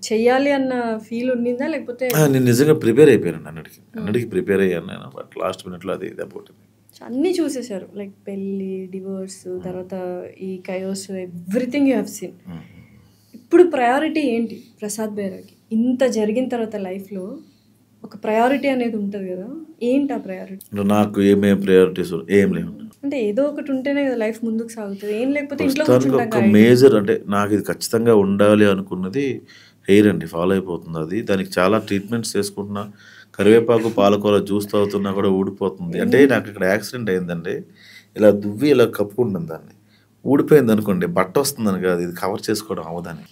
చెయ్యాలి అన్న ఫీల్ ఉండిందా లేకపోతే? నేను నిజంగా ప్రిపేర్ అయిపోయాను. అన్నిటికీ ప్రిపేర్ అయ్యాను నేను. బట్ లాస్ట్ మినిట్లో అది దెబ్బకొట్టింది. అన్నీ చూసేశారు, లైక్ పెళ్ళి, డివోర్స్, తర్వాత ఈ KaiOS, everything you have seen. ఇప్పుడు ప్రయారిటీ ఏంటి ప్రసాద్ బైరాగి? ఇంత జరిగిన తర్వాత లైఫ్లో ఒక ప్రయారిటీ అనేది ఉంటుంది కదా, ఏంటి ఆ ప్రయారిటీ? నాకు ఏమేమి ప్రయారిటీస్ ఏం లేవు. అంటే ఏదో ఒకటి ఉంటేనే కదా లైఫ్ ముందుకు సాగుతుంది. ఏం లేకపోతే ఇంట్లో ఒక మేజర్ అంటే నాకు ఇది ఖచ్చితంగా ఉండాలి అనుకున్నది హెయిర్ అండి. ఫాలో అయిపోతుంది అది. దానికి చాలా ట్రీట్మెంట్స్ చేసుకుంటున్నా. కరివేపాకు పాలకూర జ్యూస్ తాగుతున్నా కూడా ఊడిపోతుంది. అంటే నాకు ఇక్కడ యాక్సిడెంట్ అయిందండి. ఇలా దువ్వి ఇలా కప్పుకుంటుంది, దాన్ని ఊడిపోయింది అనుకోండి, బట్ట వస్తుందని కాదు, ఇది కవర్ చేసుకోవడం అవదని.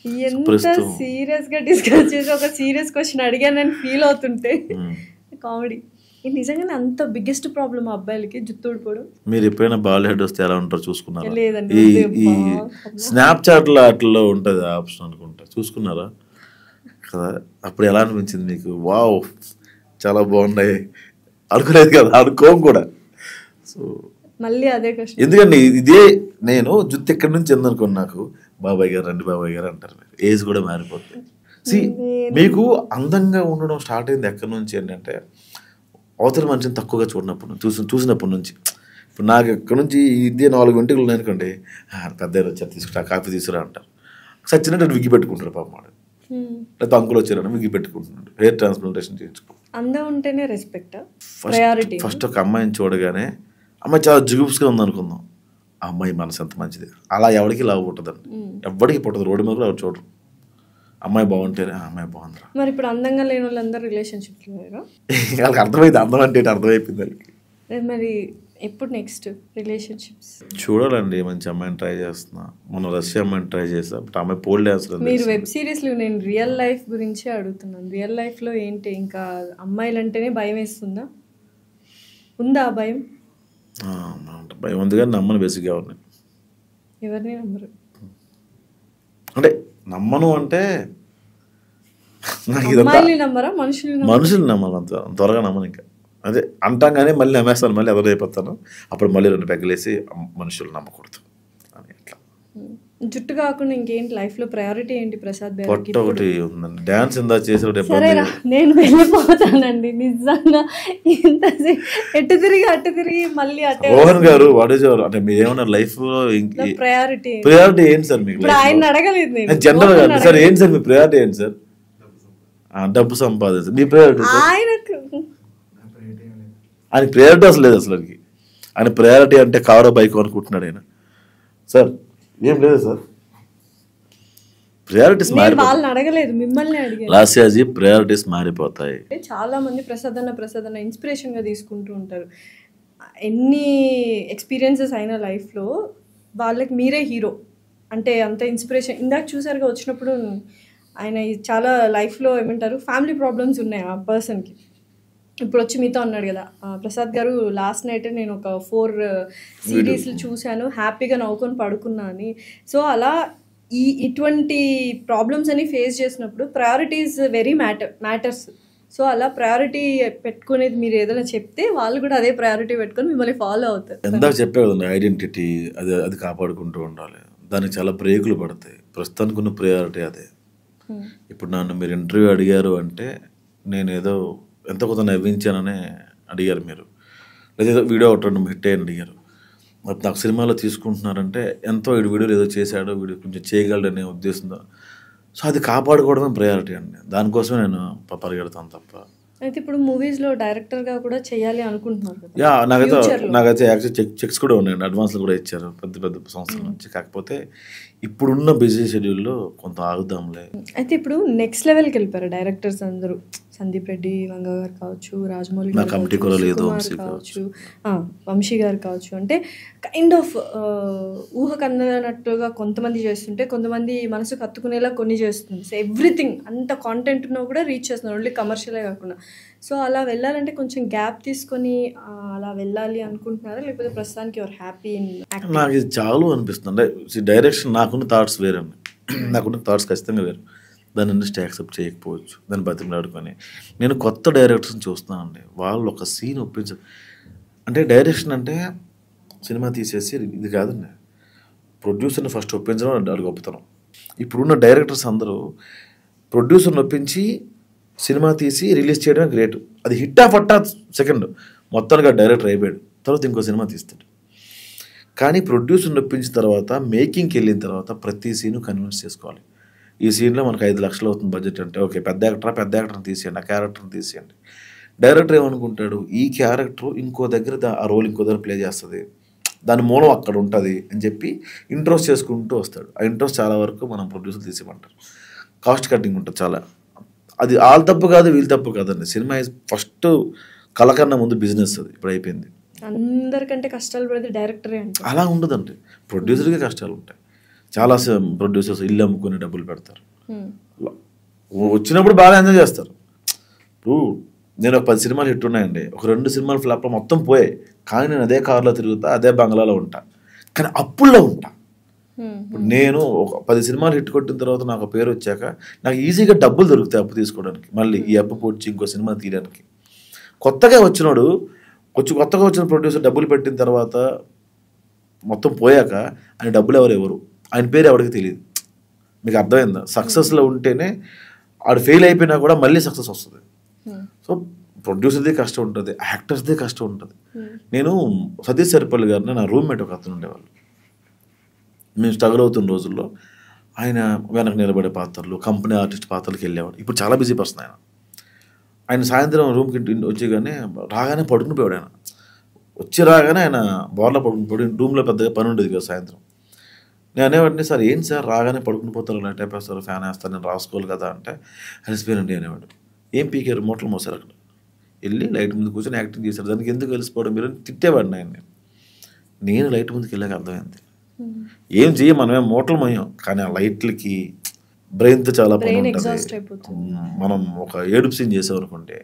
సీరియస్ గా డిస్కస్ చేసి ఒక సీరియస్ క్వశ్చన్ అడిగానని ఫీల్ అవుతుంటే కామెడీ. నిజంగానే అంత బిగ్గెస్ట్ ప్రాబ్లమ్ ఆ అబ్బాయిలకి జుట్టు ఊడిపోవడం. మీరు ఎప్పుడైనా బాల్ హెడ్ వస్తే ఎలా ఉంటారో చూసుకున్నారా? లేదండి. ఈ స్నాప్చాట్ లో అట్లా ఉంటుంది ఆప్షన్ అనుకుంటా, చూసుకున్నారా కదా? అప్పుడు ఎలా అనిపించింది మీకు? వావ్ చాలా బాగున్నాయి అనుకునేది కదా, అనుకోం కూడా. సో మళ్ళీ అదే కష్టం. ఎందుకంటే ఇదే నేను జుత్తు ఎక్కడి నుంచి ఎందుకనుకోండి, నాకు బాబాయ్ గారు రండి బాబాయ్ గారు అంటారు. ఏజ్ కూడా మారిపోతుంది. మీకు అందంగా ఉండడం స్టార్ట్ అయింది ఎక్కడి నుంచి ఏంటంటే, అవతల మనిషిని తక్కువగా చూసినప్పటి నుంచి. ఇప్పుడు నాకు ఎక్కడి నుంచి ఇదే 4 గంటలు ఉన్నాయనుకోండి, పెద్ద వచ్చారు తీసుకురా, కాఫీ తీసుకురా అంటారు. సచ్చినట్టు విగ్గి పెట్టుకుంటారు పాప మాట. లేకపోతే అంకులు వచ్చారని విగ్గి పెట్టుకుంటున్నాడు. హెయిర్ ట్రాన్స్ప్లాంటేషన్ చేయించుకో. అందం ఉంటేనే రెస్పెక్ట్. ఫస్ట్ ఒక అమ్మాయిని చూడగానే అమ్మాయి చాలా జుగుప్స్గా ఉందనుకుందాం, ఆ అమ్మాయి మనసు ఎంత మంచిది. అలా ఎవరికి లావు పుట్టదండి, ఎవరికి పుట్టదు. రోడ్డు మీద కూడా ఎవరు చూడరు. అమ్మాయి బాగుంటేనే అమ్మాయి బాగుందిరా. మరి ఇప్పుడు అందంగా లేని వాళ్ళందరూ రిలేషన్షిప్లో వాళ్ళకి అర్థమైంది. అందం అంటే అర్థమైపోయింది వాళ్ళకి. మరి ఎప్పుడు నెక్స్ట్ రిలేషన్షిప్స్? చూడాలండి, మంచి అమ్మాయిని ట్రై చేస్తున్నా. మొన్న రష్యా అమ్మాయిని ట్రై చేస్తా, బట్ అమ్మాయి పోల్ డాన్సర్. మీరు వెబ్ సిరీస్లో, నేను రియల్ లైఫ్ గురించే అడుగుతున్నాను. రియల్ లైఫ్లో ఏంటి? ఇంకా అమ్మాయిలు అంటేనే భయం వేస్తుందా? ఉందా ఆ భయం? భయం ఉంది కానీ నమ్మను బేసిక్గా. ఎవరిని నమ్మరు అంటే నమ్మను అంటే నాకు మనుషులు నమ్మను, అంత త్వరగా నమ్మను. ఇంకా అదే అంటాం కానీ మళ్ళీ నమ్మేస్తాను, మళ్ళీ ఎవరు అయిపోతాను. అప్పుడు మళ్ళీ 2 పెగ్గలేసి మనుషులు నమ్మకూడదు అని. అట్లా జుట్టు కాకుండా ఇంకేంటి లైఫ్లో ప్రయారిటీ ఏంటి ప్రసాద్ బైరాగి? పొట్ట ఒకటి ఉందండి. డాన్స్ ఎంత చేసేవాడు. నేను వెళ్ళిపోతానండి నిజంగా. ఎటు తిరిగి మళ్ళీ అటే. మోహన్ గారు వాట్ ఈస్ యువర్ అంటే మీరు ఏమన్నా లైఫ్ లో ప్రయారిటీ ఏంటి సార్ మీకు? ఆయన అడగలేదు నేను జనరల్ గా. సార్ ఏంటి సార్ మీ ప్రయారిటీ ఏంటి సార్? డబ్బు సంపాదించారు మీ ప్రయారిటీ? ఆయన ప్రయారిటీ అసలు లేదు అసలు. ఆయన ప్రయారిటీ అంటే కారు బైక్ అనుకుంటున్నాడు ఆయన. సార్ ఏం లేదు సార్, ప్రయారిటీస్ అడగలేదు, మిమ్మల్ని అడిగాను. లాస్యాజీ ప్రయారిటీస్ మారిపోతాయి. చాలా మంది ప్రసాద్ అన్న ఇన్స్పిరేషన్ గా తీసుకుంటూ ఉంటారు. ఎన్ని ఎక్స్పీరియన్సెస్ అయిన లైఫ్లో వాళ్ళకి మీరే హీరో అంటే అంత ఇన్స్పిరేషన్. ఇందాక చూసారుగా వచ్చినప్పుడు ఆయన చాలా లైఫ్లో ఏమంటారు ఫ్యామిలీ ప్రాబ్లమ్స్ ఉన్నాయి ఆ పర్సన్కి. ఇప్పుడు వచ్చి మీతో అన్నాడు కదా ప్రసాద్ గారు, లాస్ట్ నైట్ నేను ఒక 4 సిరీస్లు చూశాను, హ్యాపీగా నవ్వుకొని పడుకున్నా అని. సో అలా ఇటువంటి ప్రాబ్లమ్స్ అని ఫేస్ చేసినప్పుడు ప్రయారిటీస్ వెరీ మ్యాటర్స్. సో అలా ప్రయారిటీ పెట్టుకునేది మీరు ఏదైనా చెప్తే వాళ్ళు కూడా అదే ప్రయారిటీ పెట్టుకొని మిమ్మల్ని ఫాలో అవుతారు. ఎందాక చెప్పే కదండి, ఐడెంటిటీ అది కాపాడుకుంటూ ఉండాలి. దానికి చాలా బ్రేకులు పడతాయి. ప్రస్తుతానికి ఉన్న ప్రయారిటీ అదే. ఇప్పుడు నన్ను మీరు ఇంటర్వ్యూ అడిగారు అంటే నేను ఏదో ఎంతో కొంత నవ్వించాననే అడిగారు మీరు, లేదా వీడియో ఒకటి 2 హిట్ అయ్యని అడిగారు. మరి నాకు సినిమాలో తీసుకుంటున్నారంటే ఎంతో వీడియోలు ఏదో చేశాడో వీడియో కొంచెం చేయగలడనే ఉద్దేశంతో సో అది కాపాడుకోవడమే ప్రయారిటీ అండి. దానికోసమే నేను పరిగెడతాను తప్ప. అయితే ఇప్పుడు మూవీస్లో డైరెక్టర్గా కూడా చేయాలి అనుకుంటున్నారు కదా? యా నాకైతే Future లో. నాకైతే యాక్చువల్ చెక్స్ కూడా ఉన్నాయండి, అడ్వాన్స్లు కూడా ఇచ్చారు పెద్ద పెద్ద సంస్థల నుంచి. కాకపోతే ఇప్పుడున్న బిజీ షెడ్యూల్లో కొంత ఆగుదాంలే. అయితే ఇప్పుడు నెక్స్ట్ లెవెల్కి వెళ్ళిపోయారు డైరెక్టర్స్ అందరూ. సందీప్ రెడ్డి వంగ గారు కావచ్చు, రాజమౌళి నా గారు కమిటీ కావచ్చు, కూడా లేదు, సుకుమార్ వంశీ కావచ్చు, వంశీ గారు కావచ్చు. అంటే కైండ్ ఆఫ్ ఊహకు అందనట్టుగా కొంతమంది చేస్తుంటే, కొంతమంది మనసుకు హత్తుకునేలా కొన్ని చేస్తుంది. సో ఎవ్రీథింగ్ అంత కాంటెంట్ ఉన్నా కూడా రీచ్ చేస్తున్నారు, ఓన్లీ కమర్షియలే కాకుండా. సో అలా వెళ్ళాలంటే కొంచెం గ్యాప్ తీసుకొని అలా వెళ్ళాలి అనుకుంటున్నారా, లేకపోతే ప్రస్తుతానికి యువర్ హ్యాపీ ఇన్ యాక్టింగ్? నాకు ఇది చాలు అనిపిస్తుంది. అంటే డైరెక్షన్ నాకున్న థాట్స్ వేరే ఉన్నాయి, నాకున్న థాట్స్ ఖచ్చితంగా వేరు. దాన్ని ఇండస్ట్రీ యాక్సెప్ట్ చేయకపోవచ్చు, దాన్ని బతిమలాడుకొని. నేను కొత్త డైరెక్టర్స్ని చూస్తున్నానండి, వాళ్ళు ఒక సీన్ ఒప్పించారు. అంటే డైరెక్షన్ అంటే సినిమా తీసేసి ఇది కాదండి, ప్రొడ్యూసర్ని ఫస్ట్ ఒప్పించడం అది గొప్పతనం. ఇప్పుడున్న డైరెక్టర్స్ అందరూ ప్రొడ్యూసర్ని ఒప్పించి సినిమా తీసి రిలీజ్ చేయడమే గ్రేట్. అది హిట్టా ఫట్టా సెకండ్, మొత్తానికి డైరెక్టర్ అయిపోయాడు, తర్వాత ఇంకో సినిమా తీస్తాడు. కానీ ప్రొడ్యూసర్ని ఒప్పించిన తర్వాత మేకింగ్కి వెళ్ళిన తర్వాత ప్రతి సీను కన్విన్స్ చేసుకోవాలి. ఈ సీన్లో మనకు 5 లక్షలు అవుతుంది బడ్జెట్ అంటే, ఓకే పెద్ద యాక్టర్ని తీసేయండి, ఆ క్యారెక్టర్ని తీసేయండి. డైరెక్టర్ ఏమనుకుంటాడు, ఈ క్యారెక్టర్ ఇంకో దగ్గర ఆ రోల్ ఇంకో దగ్గర ప్లే చేస్తుంది, దాని మూలం అక్కడ ఉంటుంది అని చెప్పి ఇంట్రోస్ చేసుకుంటూ వస్తాడు. ఆ ఇంట్రోస్ చాలా వరకు మనం ప్రొడ్యూసర్ తీసేయమంటారు, కాస్ట్ కటింగ్ ఉంటుంది చాలా. అది వాళ్ళ తప్పు కాదు, వీళ్ళ తప్పు కాదండి. సినిమా ఫస్ట్ కళ కన్నా ముందు బిజినెస్, అది ఇప్పుడు అయిపోయింది. అందరికంటే కష్టాలు పడితే డైరెక్టరే అంటే అలా ఉండదండి, ప్రొడ్యూసర్కే కష్టాలు ఉంటాయి. చాలా ప్రొడ్యూసర్స్ ఇల్లు అమ్ముకొని డబ్బులు పెడతారు, వచ్చినప్పుడు బాగా ఎంజాయ్ చేస్తారు. ఇప్పుడు నేను ఒక 10 సినిమాలు హిట్ ఉన్నాయండి, ఒక 2 సినిమాలు ఫ్లాప్లో మొత్తం పోయాయి, కానీ నేను అదే కారులో తిరుగుతా, అదే బంగ్లాలో ఉంటా, కానీ అప్పుల్లో ఉంటా. ఇప్పుడు నేను ఒక 10 సినిమాలు హిట్ కొట్టిన తర్వాత నాకు పేరు వచ్చాక నాకు ఈజీగా డబ్బులు దొరుకుతాయి అప్పు తీసుకోవడానికి, మళ్ళీ ఈ అప్పు పొడిచి ఇంకో సినిమా తీయడానికి. కొత్తగా వచ్చిన ప్రొడ్యూసర్ డబ్బులు పెట్టిన తర్వాత మొత్తం పోయాక ఆయన డబ్బులు ఎవరు ఆయన పేరు ఎవరికి తెలియదు. మీకు అర్థమైందా? సక్సెస్లో ఉంటేనే, ఆడు ఫెయిల్ అయిపోయినా కూడా మళ్ళీ సక్సెస్ వస్తుంది. సో ప్రొడ్యూసర్దే కష్టం ఉంటుంది, యాక్టర్స్దే కష్టం ఉంటుంది. నేను సతీష్ సరిపల్లి గారిని, నా రూమ్మేట్ ఒక అతను ఉండేవాళ్ళు, మేము స్ట్రగుల్ అవుతున్న రోజుల్లో ఆయన వెనక నిలబడే పాత్రలు, కంపెనీ ఆర్టిస్ట్ పాత్రలకు వెళ్ళేవాడు. ఇప్పుడు చాలా బిజీ పర్సన్ ఆయన సాయంత్రం రూమ్కి వచ్చేగానే రాగానే పడుకుని పోయాడు. ఆయన రాగానే ఆయన బోర్లో పడుకుని పోయాడు. రూమ్లో పెద్దగా పని ఉండేది కదా సాయంత్రం. నేను అనేవాడిని, సార్ ఏంటి సార్ రాగానే పడుకుని పోతారు, లైట్ అయిపోతారు, ఫ్యాన్ వేస్తారు, నేను రాసుకోవాలి కదా అంటే, అలసిపోయానండి అనేవాడు. ఏం పీకారు, మూటలు మోసారు అక్కడ, వెళ్ళి లైట్ ముందు కూర్చొని యాక్టింగ్ చేశారు, దానికి ఎందుకు కలిసిపోవడం మీరు తిట్టేవాడిని ఆయన్ని. నేను లైట్ ముందుకు వెళ్ళాక అర్థమైంది, ఏం చెయ్యం మనమేం మూటలు మోయం, కానీ ఆ లైట్లకి బ్రెయిన్తో చాలా పని ఉంటుంది. మనం ఒక ఏడుపు సీన్ చేసామనుకుంటే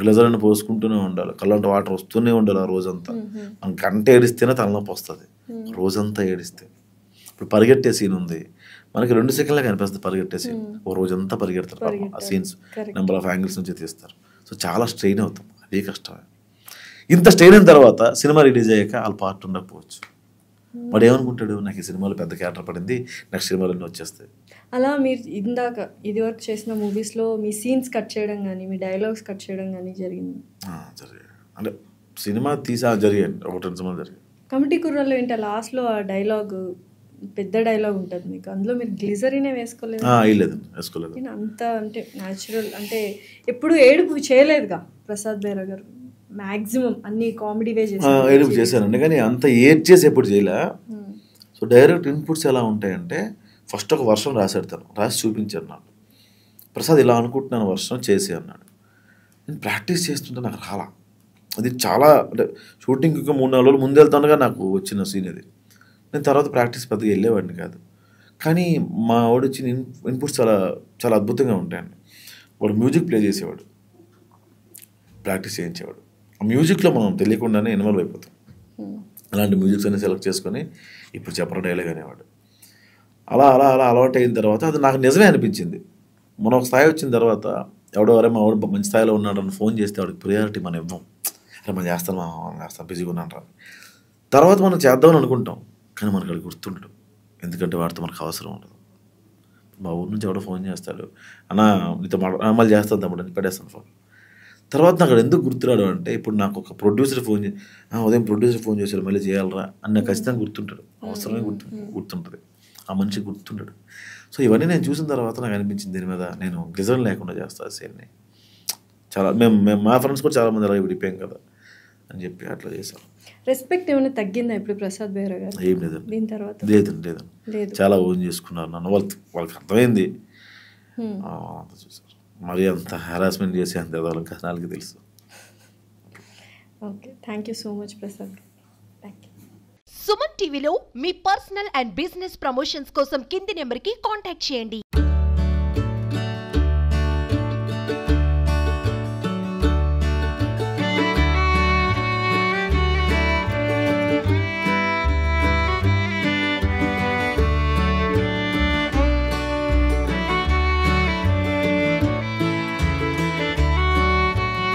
గ్లజర్ని పోసుకుంటూనే ఉండాలి, కళ్ళంటే వాటర్ వస్తూనే ఉండాలి ఆ రోజంతా. మనం గంట ఏడిస్తేనే తలనొప్పి వస్తుంది, రోజంతా ఏడిస్తే. ఇప్పుడు పరిగెట్టే సీన్ ఉంది, మనకి 2 సెకండ్లే కనిపిస్తుంది పరిగెట్టే సీన్, ఓ రోజంతా పరిగెడతారు ఆ సీన్స్, నెంబర్ ఆఫ్ యాంగిల్స్ నుంచి తీస్తారు. సో చాలా స్ట్రెయిన్ అవుతాం, అదే కష్టమే. ఇంత స్ట్రెయిన్ అయిన తర్వాత సినిమా రిలీజ్ అయ్యాక వాళ్ళ పార్ట్ ఉండకపోవచ్చు, వాడు ఏమనుకుంటాడు, నాకు ఈ సినిమాలో పెద్ద క్యారెక్టర్ పడింది, నెక్స్ట్ సినిమాలో వచ్చేస్తాయి. అలా మీరు ఇందాక ఇది వరకు చేసిన మూవీస్లో మీ సీన్స్ కట్ చేయడం కానీ, మీ డైలాగ్స్ కట్ చేయడం కానీ జరిగింది? జరిగాయి, అంటే సినిమా తీసా జరిగాయండి, 1-2 సినిమాలు జరిగాయి. కమిటీ కుర్రాల్లో ఏంటి లాస్ట్లో ఆ డైలాగ్, పెద్ద డైలాగ్ ఉంటుంది మీకు, అందులో మీరు గ్లిజరీనే వేసుకోలేదు? వేసుకోలేదు. అంత అంటే న్యాచురల్, అంటే ఎప్పుడు ఏడుపు చేయలేదుగా ప్రసాద్ బైరా గారు, మ్యాక్సిమం అన్ని కామెడీ వే ఏడుపు చేశానండి, కానీ అంత ఏడ్ చేసి ఎప్పుడు చేయలే. సో డైరెక్ట్ ఇన్పుట్స్ ఎలా ఉంటాయంటే, ఫస్ట్ ఒక వర్షం రాశాడు, తను రాసి చూపించాడు నాకు, ప్రసాద్ ఇలా అనుకుంటున్నాను వర్షం చేసి అన్నాడు. నేను ప్రాక్టీస్ చేస్తుంటే నాకు రాలా, అది చాలా అంటే షూటింగ్కి 3-4 రోజులు ముందు వెళ్తానుగా నాకు వచ్చిన సీన్ అది. నేను తర్వాత ప్రాక్టీస్ పెద్దగా వెళ్ళేవాడిని కాదు, కానీ మా వాడు వచ్చిన ఇన్పుట్స్ చాలా చాలా అద్భుతంగా ఉంటాయండి. వాడు మ్యూజిక్ ప్లే చేసేవాడు, ప్రాక్టీస్ చేయించేవాడు. ఆ మ్యూజిక్లో మనం తెలియకుండానే ఇన్వాల్వ్ అయిపోతాం. అలాంటి మ్యూజిక్స్ అన్ని సెలెక్ట్ చేసుకొని ఇప్పుడు చెప్పరా డైలాగ్ అనేవాడు. అలా అలా అలా అలవాటు అయిన తర్వాత అది నాకు నిజమే అనిపించింది. మనం ఒక స్థాయి వచ్చిన తర్వాత ఎవడో మా వాడు మంచి స్థాయిలో ఉన్నాడు అని ఫోన్ చేస్తే వాడికి ప్రియారిటీ మనం ఇవ్వం, అరే మనం చేస్తాం బిజీగా ఉన్నాను. తర్వాత మనం చేద్దామని అనుకుంటాం, కానీ మనకు అది గుర్తుండడు, ఎందుకంటే వాడితో మనకు అవసరం ఉండదు. మా ఊరి నుంచి ఎవడో ఫోన్ చేస్తాడు, అన్న నీతో మళ్ళీ చేస్తాను తమ్ముడు అని పెట్టేస్తాను ఫోన్. తర్వాత నాకు అక్కడ ఎందుకు గుర్తురాడు అంటే, ఇప్పుడు నాకు ఒక ప్రొడ్యూసర్ ఫోన్ ఉదయం ప్రొడ్యూసర్ ఫోన్ చేశాడు మళ్ళీ చేయాలరా అని నాకు ఖచ్చితంగా గుర్తుంటాడు, అవసరమే గుర్తుంటుంది. ఆ మనిషి గుర్తుంటాడు. సో ఇవన్నీ నేను చూసిన తర్వాత నాకు అనిపించింది దీని మీద నేను రిజల్ట్ లేకుండా చేస్తాను సీన్ని. చాలా మేము మా ఫ్రెండ్స్ కూడా చాలామంది అలాగే విడిపోయాం కదా అని చెప్పి అట్లా చేశాను. రెస్పెక్ట్ ఏమైనా తగ్గిందా ఇప్పుడు ప్రసాద్ బెహ్రా గారు? ఏం లేదండి, దీని తర్వాత లేదండి. చాలా ఓన్ చేసుకున్నారు నన్ను. వాళ్ళకి అర్థమైంది, అంత చూసారు. మరి అంత హెరాస్మెంట్ చేసి అంత వాళ్ళకి కథనాలకి తెలుసు. Okay, thank you so much Prasad. Thank you. Suman టీవీలో మీ పర్సనల్ అండ్ బిజినెస్ ప్రమోషన్స్ కోసం కింది నెంబర్కి కాంటాక్ట్ చేయండి.